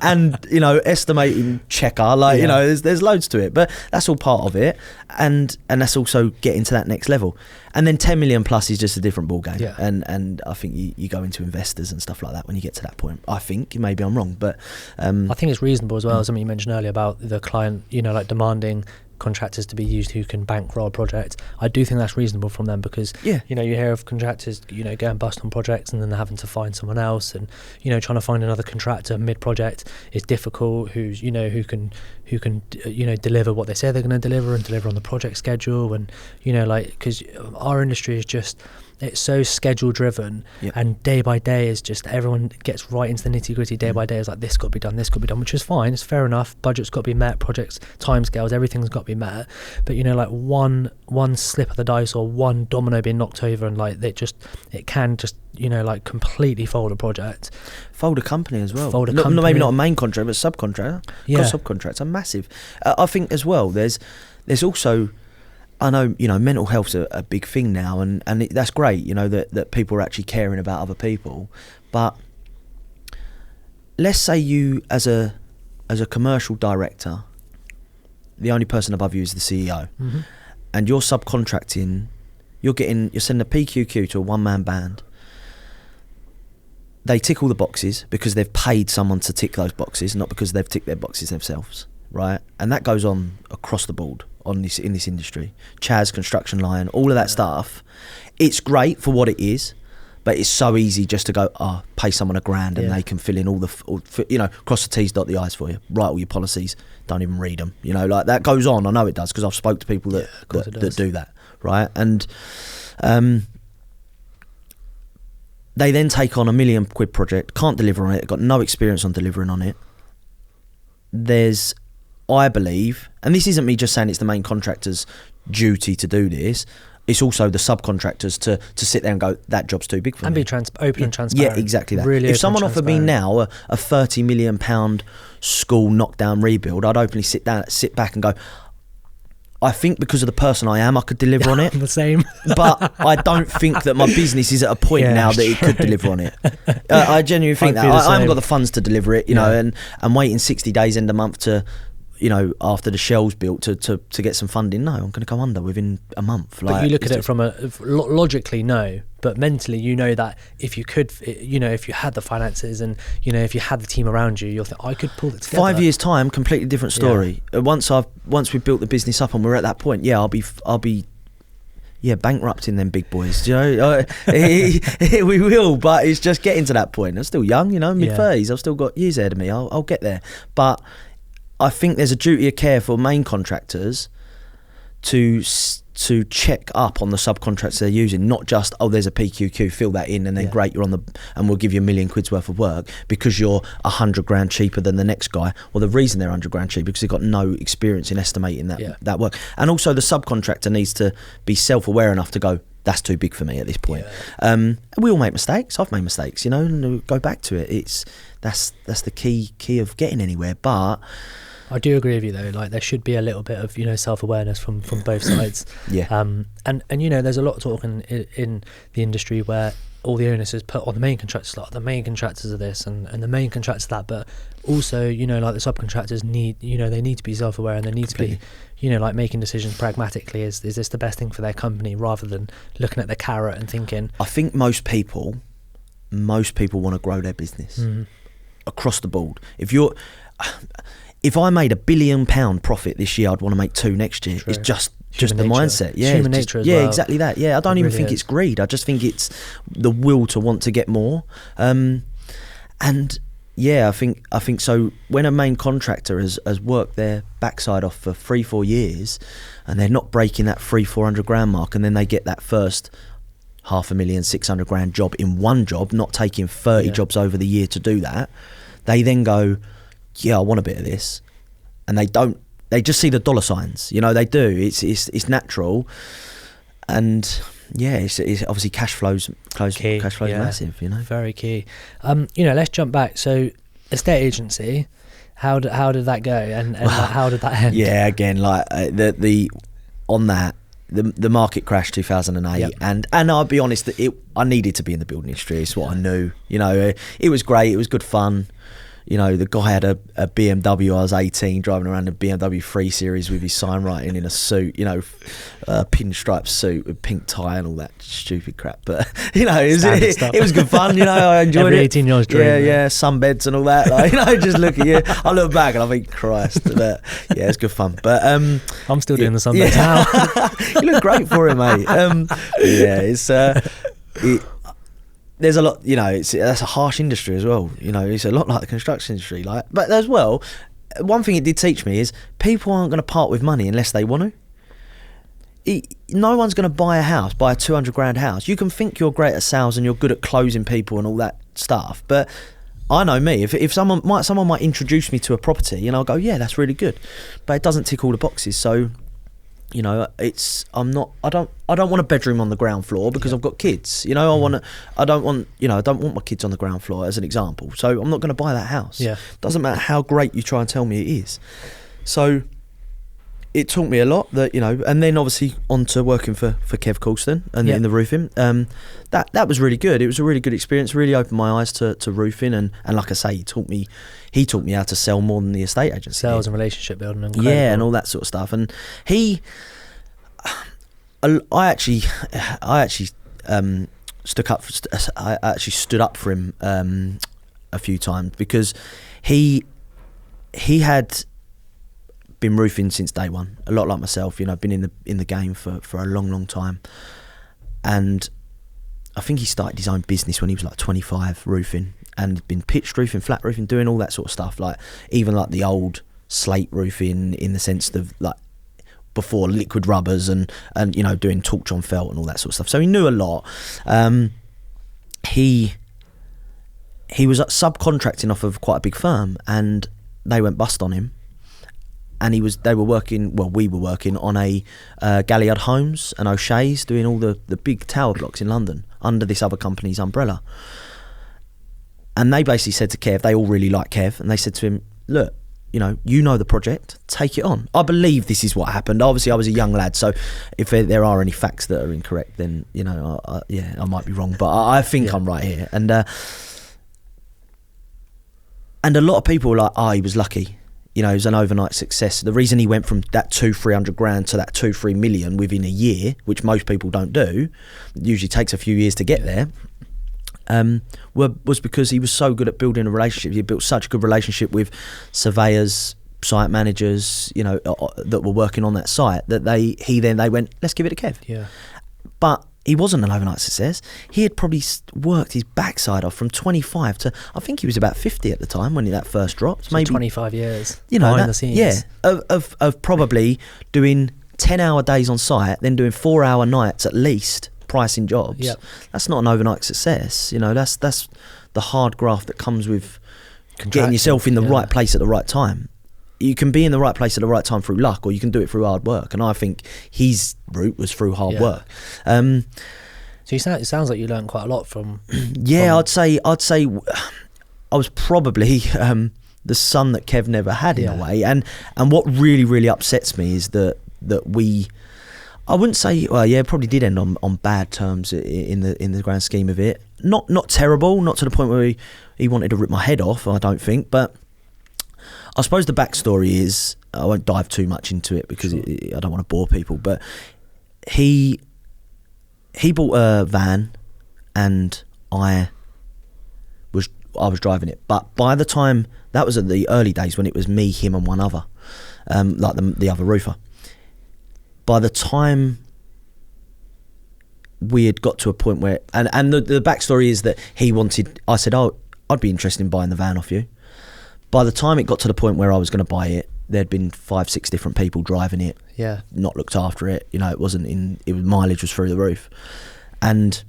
and estimating checker, there's loads to it, but that's all part of it, and that's also getting to that next level. And then 10 million plus is just a different ball game. And I think you go into investors and stuff like that when you get to that point. I think, maybe I'm wrong, but I think it's reasonable as well, something you mentioned earlier about the client, demanding contractors to be used who can bankroll a project. I do think that's reasonable from them, because you hear of contractors going bust on projects and then they're having to find someone else, and trying to find another contractor mid-project is difficult, who's who can deliver what they say they're going to deliver and deliver on the project schedule, and because our industry is just, it's so schedule driven, and day by day is just, everyone gets right into the nitty gritty. Day by day is like, this got to be done, which is fine, it's fair enough. Budget's got to be met, projects, timescales, everything's got to be met. But one slip of the dice or one domino being knocked over, and it can just completely fold a project, fold a company as well. Maybe not a main contractor, but subcontractor. Subcontracts are massive. I think as well. There's also, I know, mental health's a big thing now, and that's great, that people are actually caring about other people. But let's say you, as a commercial director, the only person above you is the CEO, and you're subcontracting, you're sending a PQQ to a one-man band. They tick all the boxes because they've paid someone to tick those boxes, not because they've ticked their boxes themselves, right? And that goes on across the board in this industry. Chaz, construction line, all of that stuff. It's great for what it is, but it's so easy just to go, pay someone $1,000 and they can fill in cross the T's, dot the I's for you, write all your policies, don't even read them. That goes on. I know it does, because I've spoke to people that do that, right? And they then take on £1 million project, can't deliver on it, got no experience on delivering on it. There's, I believe, and this isn't me just saying it's the main contractor's duty to do this, it's also the subcontractors to sit there and go, that job's too big for me. And be open and transparent. Yeah, exactly that. Really, if someone offered me now a £30 million school knockdown rebuild, I'd openly sit back and go, I think because of the person I am, I could deliver on it. The same. But I don't think that my business is at a point now that it could deliver on it. I genuinely think that. I haven't got the funds to deliver it, you know, and I'm waiting 60 days end of month to, you know, after the shell's built to get some funding. No, I'm going to go under within a month. But you look at it from logically, no. But mentally, you know that if you could, you know, if you had the finances and, you know, if you had the team around you, you'll think, I could pull it together. 5 years time, completely different story. Once we've built the business up and we're at that point, I'll be bankrupting them big boys. You know, we will, but it's just getting to that point. I'm still young, you know, mid-30s. I've still got years ahead of me. I'll get there. But I think there's a duty of care for main contractors to check up on the subcontractors they're using, not just, oh, there's a PQQ, fill that in, and then great, you're on and we'll give you £1 million worth of work because you're 100 grand cheaper than the next guy. Well, the reason they're 100 grand cheaper because they've got no experience in estimating that work. And also the subcontractor needs to be self-aware enough to go, that's too big for me at this point. We all make mistakes. I've made mistakes, you know, and go back to it. That's the key of getting anywhere. But I do agree with you though. Like there should be a little bit of, you know, self-awareness from both sides. And you know, there's a lot of talk in the industry where all the onus is put on the main contractors, like the main contractors of this and the main contractors of that. But also, you know, like the subcontractors need to be self-aware and they need to be, you know, like making decisions pragmatically. Is this the best thing for their company rather than looking at the carrot and thinking. I think most people want to grow their business across the board. If I made £1 billion profit this year, I'd want to make 2 next year. True. It's just the mindset. Yeah, human nature as well. Yeah, exactly that. Yeah, I don't even think it's greed. I just think it's the will to want to get more. And yeah, I think so. When a main contractor has worked their backside off for 3-4 years, and they're not breaking that 300-400 grand mark, and then they get that first $500,000, 600 grand job in one job, not taking 30 jobs over the year to do that, they then go, yeah, I want a bit of this, and they just see the dollar signs, you know. They do. It's natural, and yeah, it's obviously cash flows massive, you know. Very key. You know, let's jump back. So estate agency, how did that go, and how did that end? Yeah, again, like the market crashed 2008, and I'll be honest, I needed to be in the building industry. It's what I knew, you know. It was great, it was good fun. You know, the guy had a BMW. I was 18, driving around a BMW 3 Series with his sign writing in a suit, you know, a pinstripe suit with pink tie and all that stupid crap. But, you know, it was good fun, you know, I enjoyed it. 18-year-old's dream. Yeah, sunbeds and all that. Like, you know, just look at you. I look back and I think, Christ. But, yeah, it's good fun. But I'm still doing the sunbeds now. You look great for it, mate. There's a lot, you know, that's a harsh industry as well. You know, it's a lot like the construction industry. But as well, one thing it did teach me is people aren't going to part with money unless they want to. No one's going to buy a 200 grand house. You can think you're great at sales and you're good at closing people and all that stuff, but I know me. If someone might introduce me to a property, and I'll go, yeah, that's really good, but it doesn't tick all the boxes. So, you know, I don't want a bedroom on the ground floor because I've got kids. You know, I don't want my kids on the ground floor as an example. So I'm not going to buy that house. Yeah. Doesn't matter how great you try and tell me it is. So it taught me a lot that, you know, and then obviously on to working for Kev Colston and in the roofing. That was really good. It was a really good experience, really opened my eyes to roofing, and like I say, he taught me how to sell more than the estate agency. Sales and relationship building and and all that sort of stuff. And I actually stood up for him a few times because he had been roofing since day one, a lot like myself. You know, I've been in the game for a long time, and I think he started his own business when he was like 25, roofing, and been pitched roofing, flat roofing, doing all that sort of stuff, like even like the old slate roofing in the sense of like before liquid rubbers and you know, doing torch on felt and all that sort of stuff. So he knew a lot. He was subcontracting off of quite a big firm, and they went bust on him. And we were working on a Galliard Homes and O'Shea's, doing all the big tower blocks in London under this other company's umbrella. And they basically said to Kev, they all really like Kev, and they said to him, look, you know the project, take it on. I believe this is what happened. Obviously, I was a young lad, so if there are any facts that are incorrect, then I might be wrong, but I think I'm right here. And a lot of people were like, he was lucky. It was an overnight success. The reason he went from that 200-300 grand to that 2-3 million within a year, which most people don't do, it usually takes a few years to get there, was because he was so good at building a relationship. He built such a good relationship with surveyors, site managers, that were working on that site, that they went, let's give it to Kev. Yeah. But he wasn't an overnight success. He had probably worked his backside off from 25 to, I think he was about 50 at the time when that first dropped. So maybe 25 years. Behind the scenes. Yeah, of probably doing 10-hour days on site, then doing 4-hour nights at least, pricing jobs. Yep. That's not an overnight success. That's the hard graft that comes with getting yourself in the right place at the right time. You can be in the right place at the right time through luck, or you can do it through hard work. And I think his route was through hard work. So it sounds like you learned quite a lot from. I'd say I was probably the son that Kev never had in a way. And what really, really upsets me is that we, I wouldn't say, probably did end on bad terms in the grand scheme of it. Not terrible, not to the point where he wanted to rip my head off, I don't think, but I suppose the backstory is, I won't dive too much into it because I don't want to bore people, but he bought a van and I was driving it. But by the time, that was at the early days when it was me, him and one other, like the other roofer. By the time we had got to a point where, and the backstory is that I said, I'd be interested in buying the van off you. By the time it got to the point where I was going to buy it, there'd been 5-6 different people driving it. Yeah. Not looked after it. Mileage was through the roof. And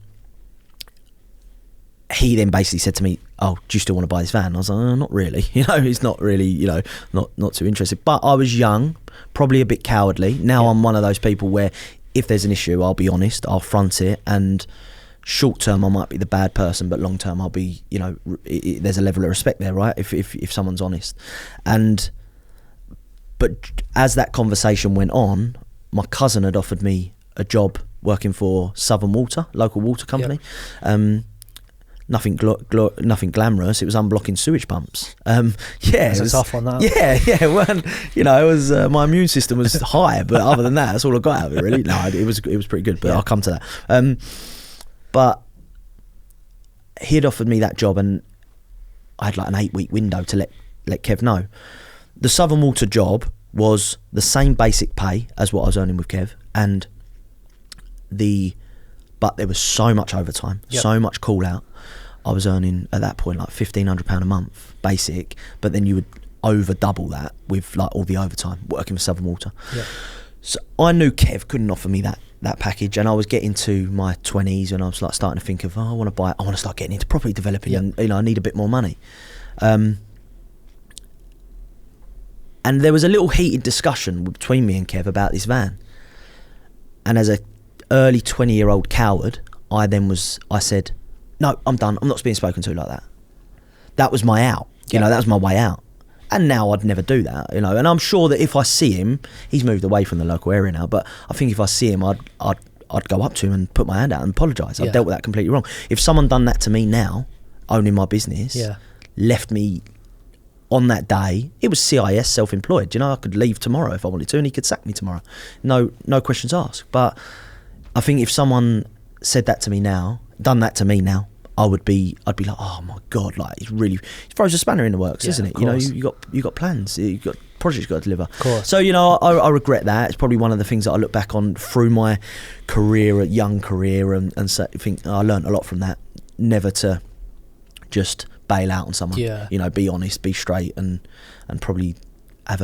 he then basically said to me, do you still want to buy this van? I was like, not really. He's not really, not too interested. But I was young, probably a bit cowardly. Now I'm one of those people where if there's an issue, I'll be honest, I'll front it, and short term I might be the bad person, but long term I'll be, there's a level of respect there, right? If someone's honest. But as that conversation went on, my cousin had offered me a job working for Southern Water, local water company. Yep. Nothing glamorous. It was unblocking sewage pumps. It was tough on that. Yeah. Well, it was my immune system was high, but other than that, that's all I got out of it. Really, no, it was pretty good. But I'll come to that. But he had offered me that job, and I had like an 8-week window to let Kev know. The Southern Water job was the same basic pay as what I was earning with Kev, but there was so much overtime, so much call out. I was earning at that point like £1,500 a month basic, but then you would over double that with like all the overtime working for Southern Water. Yep. So I knew Kev couldn't offer me that package, and I was getting to my 20s and I was like starting to think of, I want to start getting into property developing, and I need a bit more money. And there was a little heated discussion between me and Kev about this van. And as a early 20-year-old coward, I said, no, I'm done. I'm not being spoken to like that. That was my out. That was my way out. And now I'd never do that, and I'm sure that if I see him, he's moved away from the local area now, but I think if I see him, I'd go up to him and put my hand out and apologise. I've dealt with that completely wrong. If someone done that to me now, owning my business, left me on that day, it was CIS, self-employed. I could leave tomorrow if I wanted to, and he could sack me tomorrow. No questions asked. But I think if someone said that to me now, done that to me now, I'd be like, oh my God, like it throws a spanner in the works, isn't it? You got plans, you got projects you got to deliver. Of course. So I regret that. It's probably one of the things that I look back on through my young career, and so I think I learned a lot from that. Never to just bail out on someone. Be honest, be straight, and probably have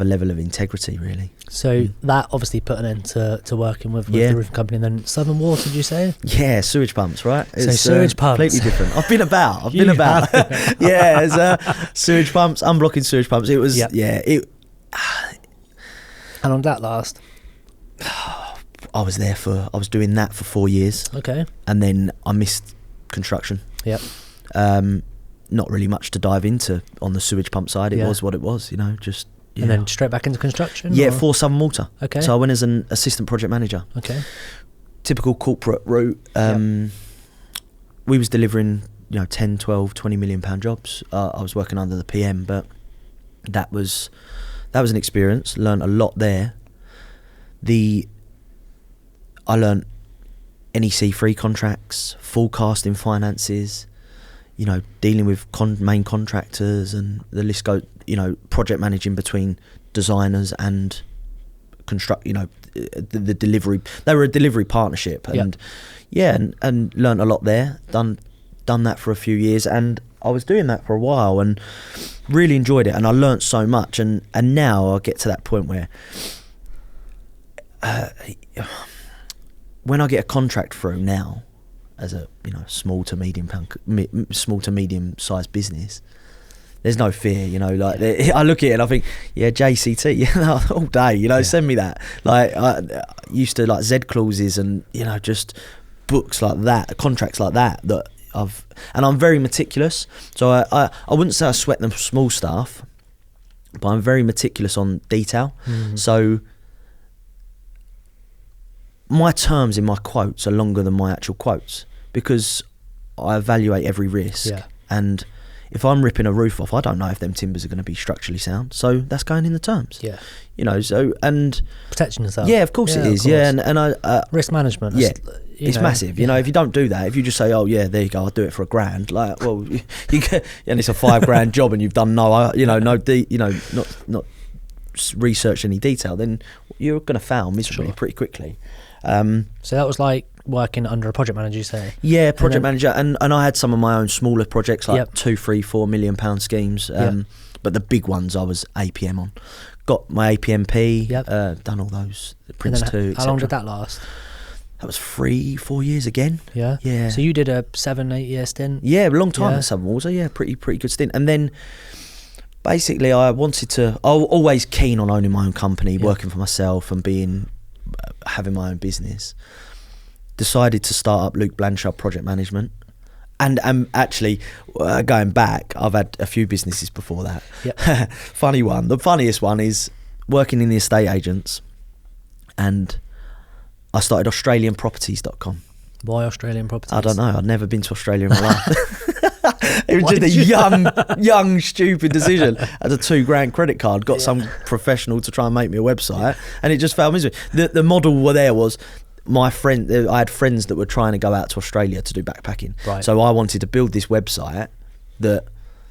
a level of integrity, really. So that obviously put an end to working with the roofing company. And then Southern Water, did you say? Yeah, sewage pumps, right? It's sewage pumps. Completely different. I've been about. Sewage pumps, unblocking sewage pumps. It was, How long did that last? I was doing that for 4 years. Okay. And then I missed construction. Yep. not really much to dive into on the sewage pump side. It Yeah. was what it was, you know, just. Yeah. And then straight back into construction? Yeah, or? for Southern Water. Okay. So I went as an assistant project manager. Okay. Typical corporate route. We was delivering, you know, 10, 12, 20 million pound jobs. I was working under the PM, but that was an experience. Learned a lot there. I learned NEC free contracts, forecasting finances, you know, dealing with main contractors, and the list goes, you know, project managing between designers and you know, the delivery. They were a delivery partnership, and and learned a lot there. Done that for a few years, and I was doing that for a while and really enjoyed it, and I learnt so much, and now I get to that point where when I get a contract through now as a, you know, small to medium sized business, there's no fear, you know, like I look at it and I think, yeah, JCT, you know, all day, you know, send me that. Like I used to like Z clauses and, you know, just books like that, contracts like that and I'm very meticulous. So I wouldn't say I sweat the small stuff, but I'm very meticulous on detail. So my terms in my quotes are longer than my actual quotes because I evaluate every risk. Yeah. And if I'm ripping a roof off, I don't know if them timbers are going to be structurally sound. So that's going in the terms. Yeah. You know, so, and protecting yourself. Yeah, of course it is. Yeah. And I risk management. Yeah. It's massive. You know, if you don't do that, if you just say, oh yeah, there you go, I'll do it for $1,000. Like, well, you get, and it's a $5,000 job and you've done not research any detail, then you're going to fail miserably pretty quickly. So that was like working under a project manager, you say? Yeah, project manager, and I had some of my own smaller projects like 2, 3, 4 million pound schemes. But the big ones I was APM on. Got my APMP, done all those, Prince 2, how long did that last? That was 3-4 years again. Yeah. Yeah. So you did a 7-8 year stint? Yeah, a long time at Southern Water. Yeah, pretty good stint. And then basically I was always keen on owning my own company, working for myself and having my own business. Decided to start up Luke Blanshard Project Management. And actually, going back, I've had a few businesses before that. Yep. Funny one. The funniest one is working in the estate agents, and I started AustralianProperties.com. Why Australian Properties? I don't know. I'd never been to Australia in my life. It was just a young, stupid decision. I had a $2,000 credit card, got some professional to try and make me a website, and it just failed miserably. The model there was I had friends that were trying to go out to Australia to do backpacking. Right. So I wanted to build this website that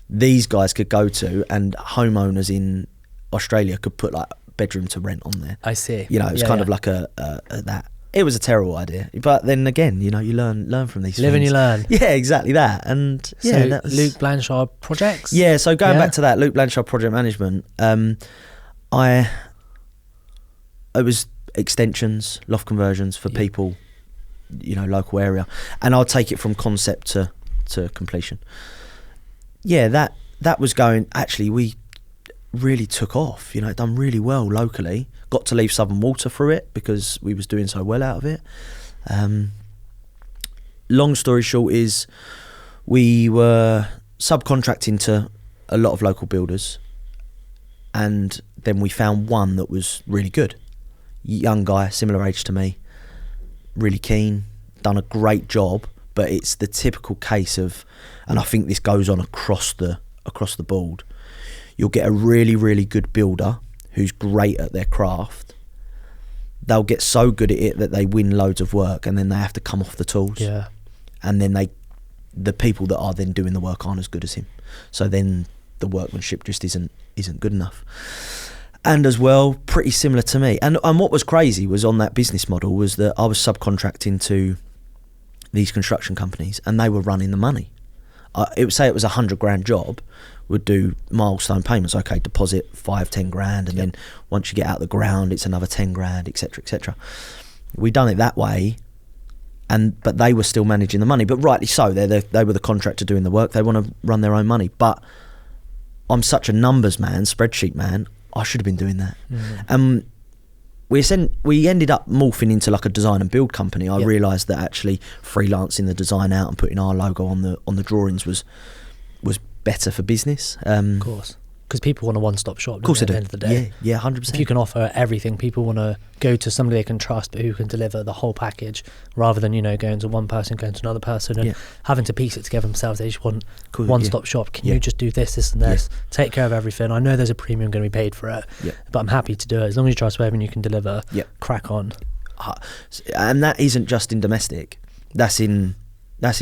these guys could go to, and homeowners in Australia could put like bedroom to rent on there. I see. You know, it was kind of like a that. It was a terrible idea, but then again, you know, you learn from these things. Live and you learn. Yeah, exactly that. And so Luke Blanshard Projects. Yeah, so going back to that, Luke Blanshard Project Management. It was extensions, loft conversions for people, you know, local area, and I'll take it from concept to completion. Yeah, that was going. Actually, we really took off. You know, it done really well locally. Got to leave Southern Water through it because we was doing so well out of it. Long story short is we were subcontracting to a lot of local builders, and then we found one that was really good. Young guy, similar age to me, really keen, done a great job, but it's the typical case of, and I think this goes on across the board, you'll get a really, really good builder who's great at their craft. They'll get so good at it that they win loads of work, and then they have to come off the tools. Yeah. And then the people that are then doing the work aren't as good as him. So then the workmanship just isn't good enough. And as well, pretty similar to me. And what was crazy was on that business model was that I was subcontracting to these construction companies, and they were running the money. It would say it was $100,000 job, would do milestone payments. Okay, deposit 5-10 grand, and then once you get out the ground, it's another 10 grand, etc., etc. We done it that way, but they were still managing the money. But rightly so, they were the contractor doing the work. They want to run their own money. But I'm such a numbers man, spreadsheet man. I should have been doing that. We ended up morphing into like a design and build company. I realised that actually freelancing the design out and putting our logo on the drawings was better for business. Of course. Because people want a one-stop shop, Of course at they the do. end of the day. Yeah, 100%. If you can offer everything, people want to go to somebody they can trust, but who can deliver the whole package, rather than, you know, going to one person, going to another person, and having to piece it together themselves. They just want one-stop shop. Can you just do this, and this? Take care of everything. I know there's a premium going to be paid for it, but I'm happy to do it as long as you trust and you can deliver. Crack on. And that isn't just in domestic. That's in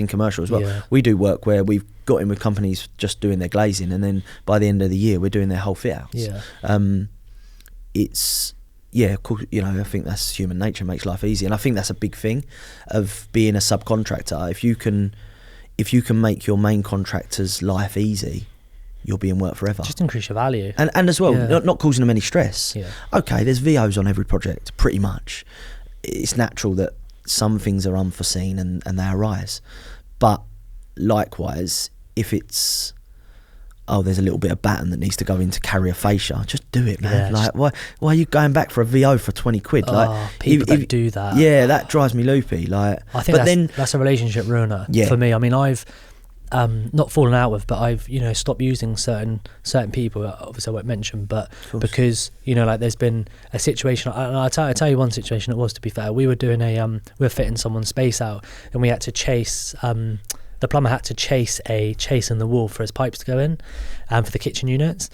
commercial as well. We do work where we've got in with companies just doing their glazing, and then by the end of the year we're doing their whole fit outs. It's of course, you know, I think that's human nature, makes life easy, and I think that's a big thing of being a subcontractor. If you can make your main contractor's life easy, you'll be in work forever. Just increase your value, and as well, not causing them any stress. Okay, there's VOs on every project, pretty much. It's natural that some things are unforeseen and they arise, but likewise, if it's there's a little bit of batten that needs to go into carrier fascia, just do it, man. Like, why are you going back for a VO for 20 quid? Like, people that do that, that drives me loopy. Like, I think that's a relationship ruiner for me. I mean, I've not fallen out with, but I've, you know, stopped using certain people, obviously I won't mention, but because, you know, like, there's been a situation, and I'll tell you one situation it was, to be fair. We were doing we were fitting someone's space out, and we had to chase, the plumber had to chase a chase in the wall for his pipes to go in, for the kitchen units.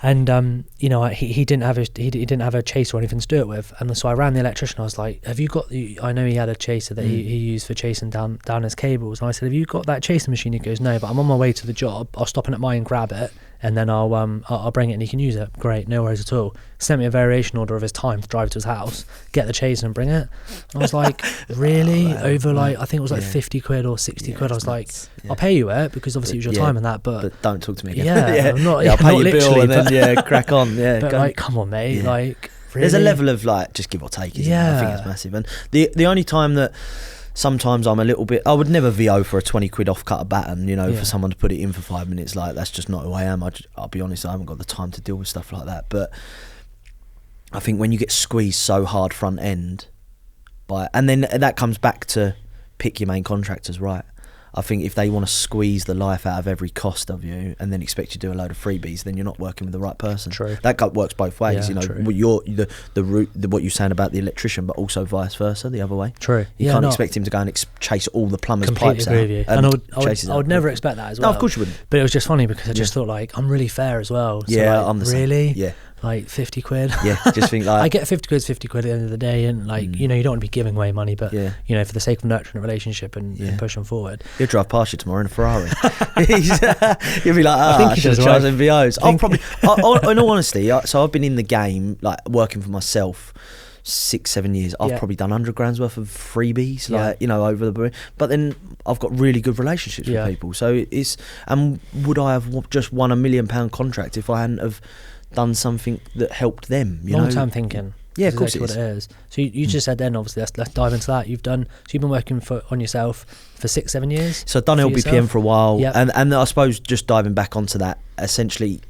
And you know, he didn't have a chaser or anything to do it with, and so I ran the electrician. I was like, "Have you got I know he had a chaser that he used for chasing down his cables." And I said, "Have you got that chaser machine?" He goes, "No, but I'm on my way to the job. I'll stop in at mine and grab it, and then I'll bring it and he can use it." Great, no worries at all. Sent me a variation order of his time to drive to his house, get the chaser and bring it. I was like, really? Over like, I think it was like 50 quid or 60 quid. I was like, I'll pay you it, because obviously it was your time and that, but don't talk to me again. I'll pay your literally, bill and then crack on. But like, come on, mate. Like, really? There's a level of like, just give or take. Isn't there? I think it's massive. And the only time that sometimes I'm a little bit, I would never VO for a 20 quid off cut a batten, you know, for someone to put it in for 5 minutes. Like, that's just not who I am. I'll be honest, I haven't got the time to deal with stuff like that. But I think when you get squeezed so hard front end and then that comes back to pick your main contractors right. I think if they want to squeeze the life out of every cost of you and then expect you to do a load of freebies, then you're not working with the right person. True. That works both ways. You know, you're the route, what you're saying about the electrician, but also vice versa, the other way. True. You can't expect him to go and chase all the plumber's pipes out. Completely agree with you. And I would never expect that as well. No, of course you wouldn't. But it was just funny because I just thought, like, I'm really fair as well. So like, I'm the same. Really? Yeah. Like 50 quid. Yeah, just think like, I get 50 quid at the end of the day, and like, you know, you don't want to be giving away money, but you know, for the sake of nurturing a relationship and pushing forward. He'll drive past you tomorrow in a Ferrari. You'll be like, I should have charged him VOs. I'll probably, in all honesty, so I've been in the game, like, working for myself 6-7 years. I've probably done 100 grand's worth of freebies, like, you know, over the, but then I've got really good relationships with people. So it's, and would I have just won £1 million contract if I hadn't have done something that helped them? Long-term thinking. Yeah, of course exactly what it is. So you just said then, obviously, let's dive into that. You've been working on yourself for 6-7 years. So I've done LBPM for a while, and I suppose just diving back onto that, essentially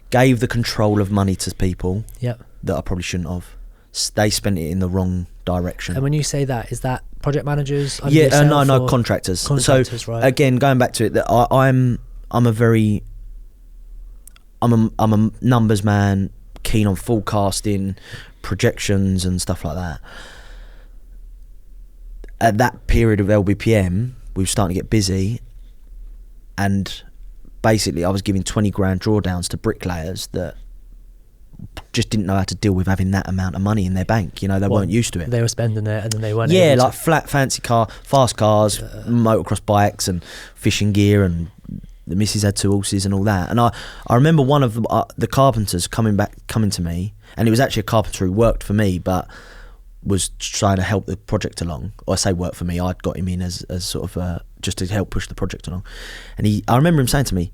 gave the control of money to people that I probably shouldn't have. They spent it in the wrong direction. And when you say that, is that project managers? No, contractors. Contractors, so right. Again, going back to it, that I'm a numbers man, keen on forecasting, projections and stuff like that. At that period of LBPM, we were starting to get busy, and basically I was giving 20 grand drawdowns to bricklayers that just didn't know how to deal with having that amount of money in their bank. You know, they weren't used to it. They were spending it and then they weren't able to. Flat fancy fast cars, motocross bikes and fishing gear, and the missus had 2 horses and all that. And I remember one of the carpenters coming to me, and it was actually a carpenter who worked for me but was trying to help the project along. Or I say work for me, I'd got him in as sort of just to help push the project along. And I remember him saying to me,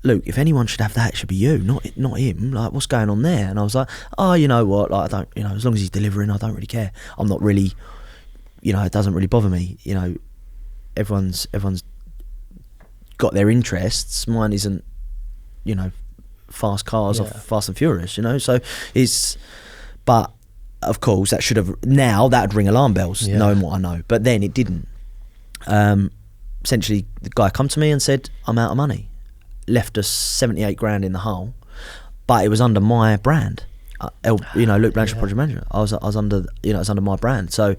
"Luke, if anyone should have that, it should be you, not him. Like, what's going on there?" And I was like, "Oh, you know what? Like, I don't, you know, as long as he's delivering, I don't really care. I'm not really, you know, it doesn't really bother me. You know, everyone's got their interests. Mine isn't, you know, fast cars or Fast and Furious. You know, so but of course that'd ring alarm bells, knowing what I know. But then it didn't. essentially the guy come to me and said, I'm out of money. Left us 78 grand in the hole, but it was under my brand. Luke Blanshard project manager. I was under, it's under my brand. So,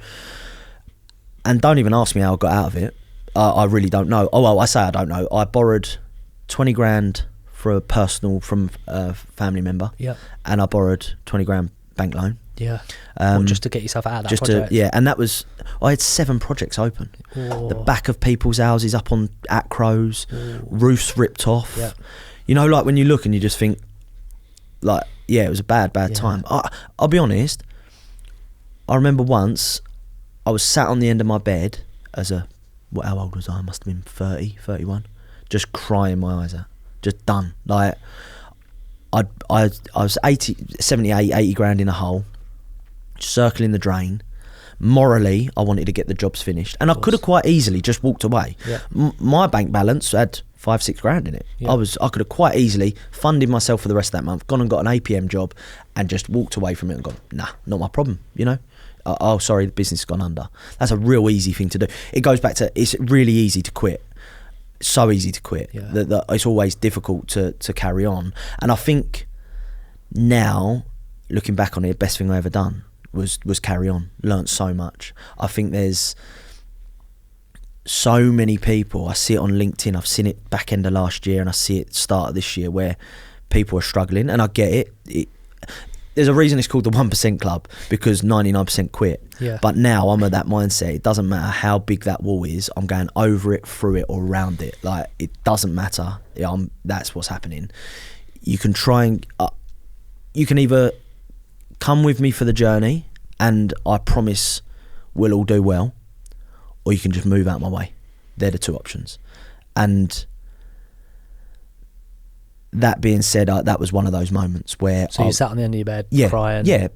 and don't even ask me how I got out of it. I really don't know. Oh well, I say I don't know. I borrowed 20 grand from a family member. Yeah. And I borrowed 20 grand bank loan. Yeah. Just to get yourself out of that project. And that was, I had 7 projects open. Oh. The back of people's houses up on acros, roofs ripped off. Yeah. Like when you look and you just think, like, yeah, it was a bad time. I'll be honest, I remember once I was sat on the end of my bed how old was I? I must have been 30, 31, just crying my eyes out, just done. Like, I was 78, 80 grand in a hole, circling the drain. Morally, I wanted to get the jobs finished, and I could have quite easily just walked away. Yeah. My bank balance had 5-6 grand in it. Yeah. I could have quite easily funded myself for the rest of that month, gone and got an APM job, and just walked away from it and gone, nah, not my problem. Oh, sorry, the business has gone under. That's a real easy thing to do. It goes back to, it's really easy to quit. So easy to quit. Yeah. That it's always difficult to carry on. And I think now, looking back on it, the best thing I ever done was carry on. Learnt so much. I think there's so many people, I see it on LinkedIn, I've seen it back end of last year and I see it start of this year, where people are struggling, and I get it. There's a reason it's called the 1% club, because 99% quit. Yeah. But now I'm at that mindset. It doesn't matter how big that wall is. I'm going over it, through it, or around it. Like, it doesn't matter. That's what's happening. You can try and you can either come with me for the journey, and I promise we'll all do well, or you can just move out my way. They're the 2 options. And that being said, that was one of those moments where... So you sat on the end of your bed crying? Yeah.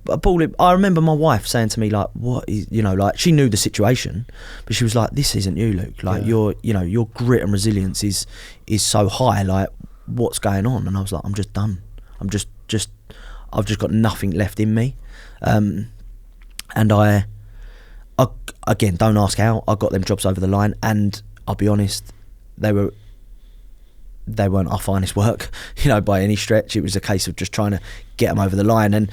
I remember my wife saying to me, like, what is... like, she knew the situation, but she was like, this isn't you, Luke. Like, your grit and resilience is so high. Like, what's going on? And I was like, I'm just done. I've just got nothing left in me. And I again, don't ask how, I got them jobs over the line, and I'll be honest, they weren't our finest work, by any stretch. It was a case of just trying to get them over the line, and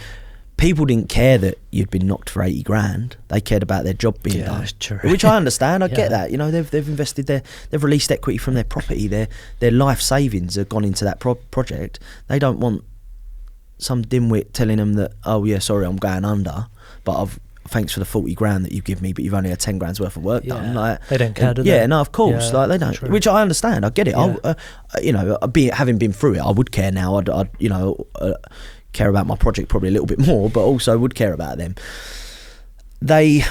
people didn't care that you'd been knocked for 80 grand. They cared about their job being done, that's true. Which I understand. I get that. They've invested they've released equity from their property. Their life savings have gone into that project. They don't want some dimwit telling them that, oh yeah, sorry, I'm going under, but thanks for the 40 grand that you give me, but you've only had 10 grand's worth of work done. Like, they don't care, do they? Yeah, no, of course. Like, they don't. True. Which I understand. I get it. Yeah. Having been through it, I would care now. I'd care about my project probably a little bit more, but also would care about them. That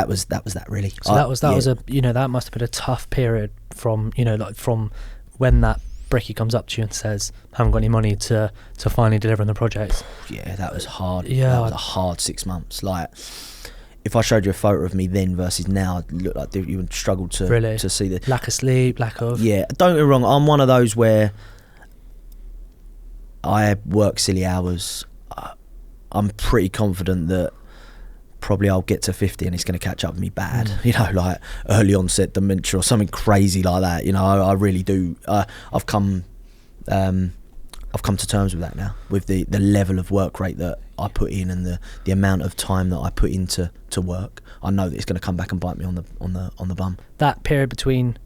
was that really. So that was that must have been a tough period from from when that brickie comes up to you and says, haven't got any money to finally deliver on the project. Yeah, that was hard. Yeah, that was a hard 6 months. Like, if I showed you a photo of me then versus now, it'd look like you would struggle to see the lack of sleep, yeah. Don't get me wrong, I'm one of those where I work silly hours. I'm pretty confident that probably I'll get to 50 and it's going to catch up with me bad. Like early onset dementia or something crazy like that. I really do. I've come to terms with that now, with the level of work rate that I put in and the amount of time that I put into work. I know that it's going to come back and bite me on the bum. That period between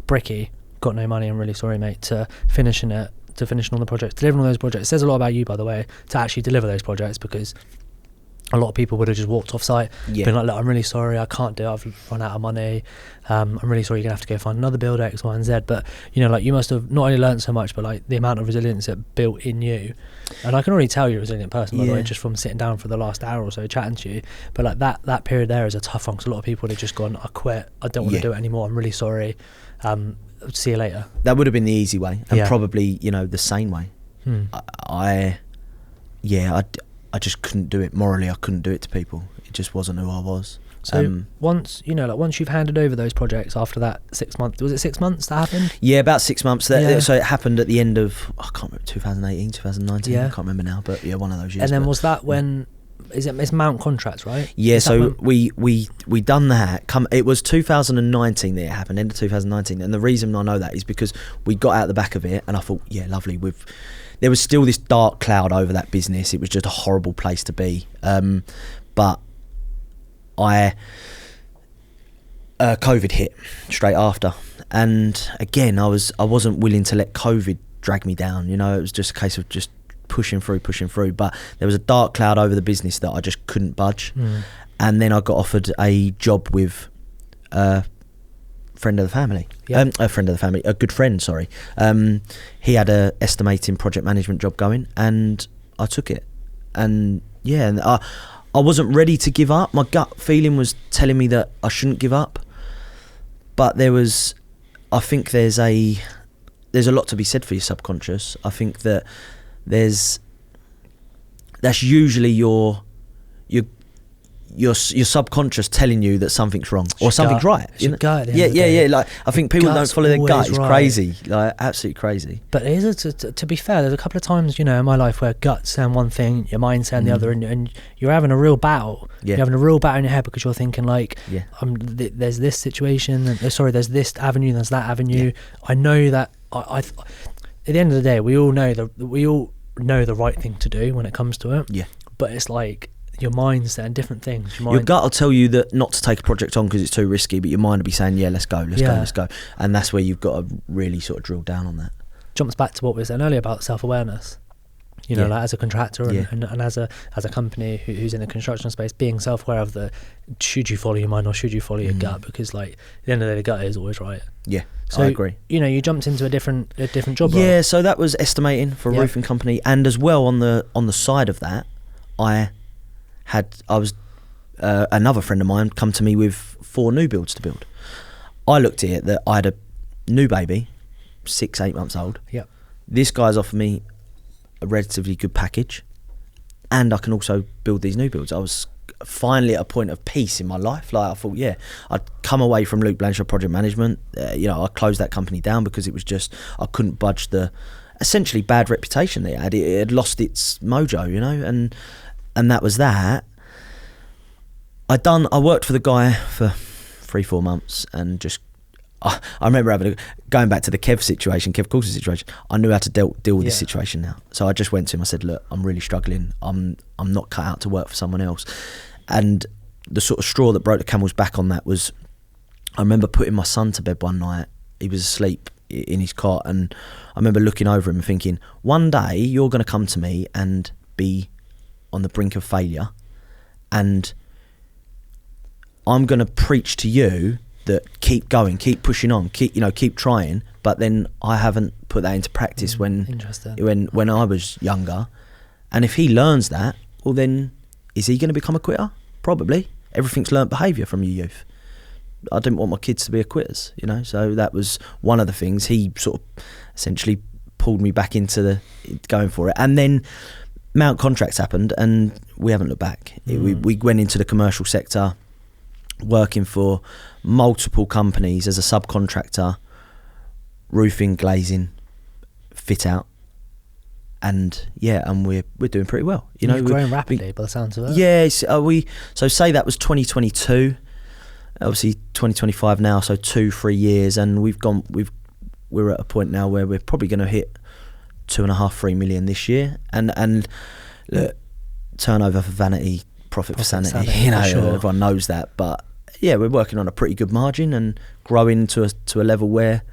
brickie, got no money, I'm really sorry, mate, to finishing all the projects, delivering all those projects. It says a lot about you, by the way, to actually deliver those projects, because a lot of people would have just walked off site, been like, look, I'm really sorry, I can't do it, I've run out of money, I'm really sorry, you're gonna have to go find another builder, X, Y and Z. But you must have not only learned so much, but like the amount of resilience that built in you. And I can already tell you're a resilient person, by the way, just from sitting down for the last hour or so chatting to you. But like that period there is a tough one, because a lot of people would have just gone, I quit, I don't want to do it anymore, I'm really sorry, see you later. That would have been the easy way, and probably the sane way. I just couldn't do it morally. I couldn't do it to people. It just wasn't who I was. So once you've handed over those projects after that 6 months, was it 6 months that happened? Yeah, about 6 months. So it happened at the end of, I can't remember, 2018, 2019. I can't remember now, but one of those years. And then was that when it's Mount Contracts, right? Yeah, so we done that. It was 2019 that it happened, end of 2019, and the reason I know that is because we got out the back of it, and I thought, yeah, lovely. There was still this dark cloud over that business. It was just a horrible place to be. But COVID hit straight after, and again, I wasn't willing to let COVID drag me down. You know, it was just a case of just pushing through, but there was a dark cloud over the business that I just couldn't budge. And then I got offered a job with a friend of the family. A good friend, sorry. He had a estimating project management job going, and I took it. And yeah, and I wasn't ready to give up. My gut feeling was telling me that I shouldn't give up, but I think there's a lot to be said for your subconscious. I think that that's usually your subconscious telling you that something's wrong or something's right. Yeah. Like, I think people don't follow their gut. It's crazy, like absolutely crazy. But it is to be fair, there's a couple of times, you know, in my life where gut's saying one thing, your mind's saying the other, and you're having a real battle. You're having a real battle in your head because you're thinking like, there's this situation, there's this avenue, there's that avenue. I know that I at the end of the day, we all know the right thing to do when it comes to it. Yeah. But it's like your mind's saying different things. Your gut will tell you that not to take a project on because it's too risky, but your mind will be saying, yeah, let's go. And that's where you've got to really sort of drill down on that. Jumps back to what we were saying earlier about self-awareness. You know, like as a contractor and as a company who's in the construction space, being self-aware of should you follow your mind or should you follow your gut? Because like at the end of the day, the gut is always right. Yeah, so, I agree. You know, you jumped into a different job role. Yeah, so that was estimating for a roofing company, and as well on the side of that, another friend of mine come to me with 4 new builds to build. I looked at it that I had a new baby, 6-8 months old. Yeah, this guy's offered me a relatively good package, and I can also build these new builds. I was finally at a point of peace in my life. Like I thought, I'd come away from Luke Blanshard project management. I closed that company down because it was just, I couldn't budge the essentially bad reputation they had. It had lost its mojo, you know, and that was that. I worked for the guy for 3-4 months, and just I remember going back to the Kev Coulson situation. I knew how to deal with this situation now. So I just went to him. I said, look, I'm really struggling. I'm not cut out to work for someone else. And the sort of straw that broke the camel's back on that was, I remember putting my son to bed one night. He was asleep in his cot, and I remember looking over him and thinking, one day you're going to come to me and be on the brink of failure, and I'm going to preach to you that keep going, keep pushing on, keep trying. But then I haven't put that into practice when I was younger. And if he learns that, well, then is he going to become a quitter? Probably. Everything's learnt behaviour from your youth. I didn't want my kids to be quitters, you know. So that was one of the things. He sort of essentially pulled me back into going for it. And then Mount Contracts happened, and we haven't looked back. We went into the commercial sector, working for multiple companies as a subcontractor, roofing, glazing, fit out, and we're doing pretty well. You know, you've grown rapidly by the sounds of it. Yeah, so say that was 2022, obviously 2025 now, so 2-3 years, and we're at a point now where we're probably going to hit 2.5-3 million this year, and look, turnover for vanity, profit for sanity. You know, sure. Everyone knows that, but yeah, we're working on a pretty good margin and growing to a level where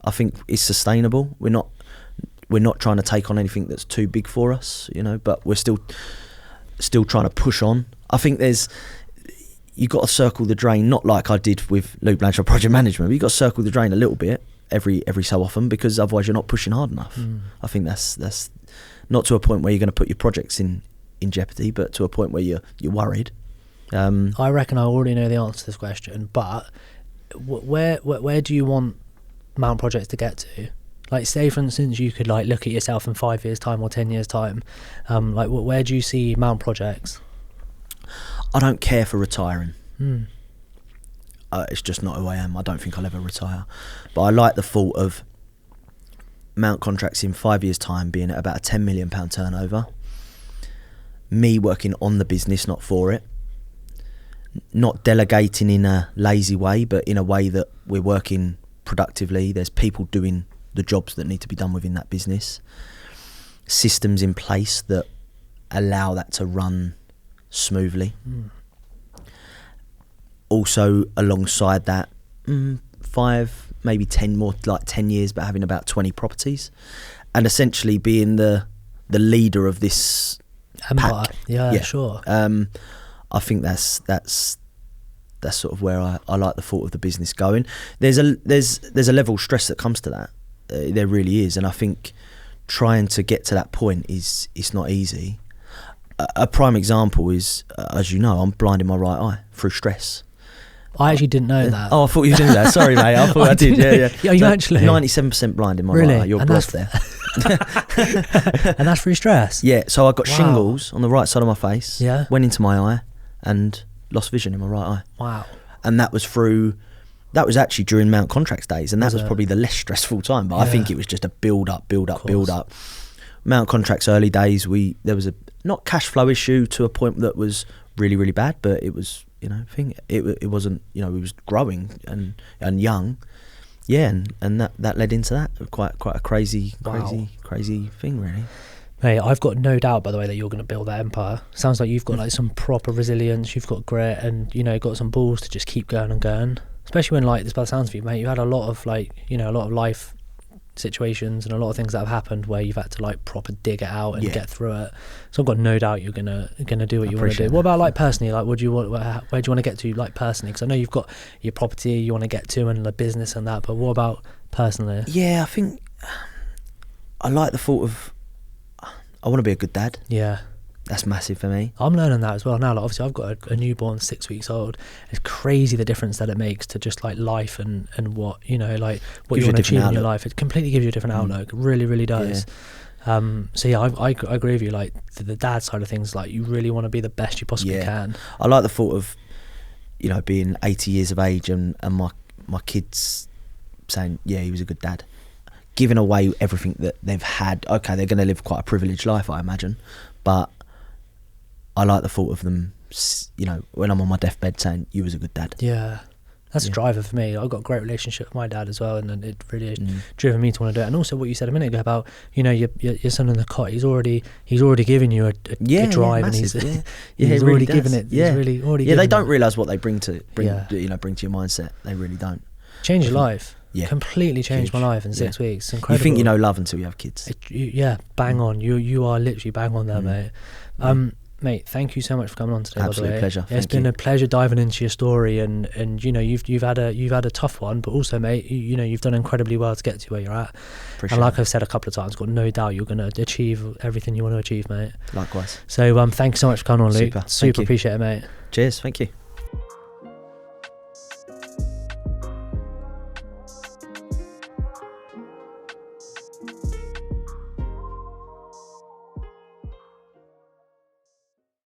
I think is sustainable. We're not trying to take on anything that's too big for us, you know, but we're still trying to push on. I think you got to circle the drain, not like I did with Luke Blanshard project management, but you got to circle the drain a little bit every so often, because otherwise you're not pushing hard enough. I think that's not to a point where you're going to put your projects in jeopardy, but to a point where you're worried. I reckon I already know the answer to this question, but where do you want Mount Projects to get to? Like, say for instance you could like look at yourself in 5 years time or 10 years time, like where do you see Mount Projects? I don't care for retiring. It's just not who I am. I don't think I'll ever retire, but I like the thought of Mount Contracts in 5 years time being at about a £10 million turnover, me working on the business, not for it. Not delegating in a lazy way, but in a way that we're working productively. There's people doing the jobs that need to be done within that business. Systems in place that allow that to run smoothly. Also, alongside that, 5, maybe 10 more, like 10 years, but having about 20 properties, and essentially being the leader of this empire. pack. Yeah, sure. I think that's sort of where I like the thought of the business going. There's a level of stress that comes to that. There really is, and I think trying to get to that point it's not easy. A prime example is, as you know, I'm blind in my right eye through stress. I actually didn't know that. Oh, I thought you knew that. Sorry, mate. I thought I did. Yeah. Yeah, you actually 97% blind in my really? right eye. You're and blocked there. And that's through stress. Yeah. So I got Wow. shingles on the right side of my face. Yeah. Went into my eye and lost vision in my right eye. Wow. And that was actually during Mount Contracts days, and that was probably the less stressful time. But I think it was just a build up. Mount Contracts early days, there was a not cash flow issue to a point that was really, really bad, but it was, it wasn't, it was growing and young. Yeah, and that led into that. Quite a crazy thing, really. Mate, I've got no doubt, by the way, that you're going to build that empire. Sounds like you've got like some proper resilience, you've got grit, and got some balls to just keep going and going. Especially when, like, this, by the sounds of you, mate, you had a lot of a lot of life situations and a lot of things that have happened where you've had to like proper dig it out and get through it. So I've got no doubt you're gonna do what you want to do. What about like personally? Like, where do you want to get to, like, personally? Because I know you've got your property you want to get to and the business and that, but what about personally? Yeah, I think I like the thought of I want to be a good dad. Yeah. That's massive for me. I'm learning that as well now. Like, obviously, I've got a newborn, 6 weeks old. It's crazy the difference that it makes to just like life and what like what you want to achieve in your life. It completely gives you a different outlook. It really, really does. Yeah. So yeah, I agree with you. Like the dad side of things, like you really want to be the best you possibly can. I like the thought of being 80 years of age and my kids saying, yeah, he was a good dad. Giving away everything that they've had. Okay, they're going to live quite a privileged life, I imagine, but I like the thought of them, when I'm on my deathbed saying, you was a good dad. Yeah. That's a driver for me. I've got a great relationship with my dad as well, and it really has driven me to want to do it. And also what you said a minute ago about, your son in the cot, he's already given you a drive, and he's already given it. Yeah. He's already they don't realise what they bring to your mindset. They really don't. Change your life. Yeah. Completely changed my life in 6 weeks. Incredible. You think you know love until you have kids. Bang on. You are literally bang on there, mate. Mate, thank you so much for coming on today. Absolute by the way. pleasure. It's been a pleasure diving into your story, and you've had a tough one, but also, mate, you've done incredibly well to get to where you're at. Appreciate and like I've said a couple of times, got no doubt you're going to achieve everything you want to achieve, mate. Likewise. So thanks so much for coming on, Luke. Super Appreciate it, mate. Cheers. Thank you.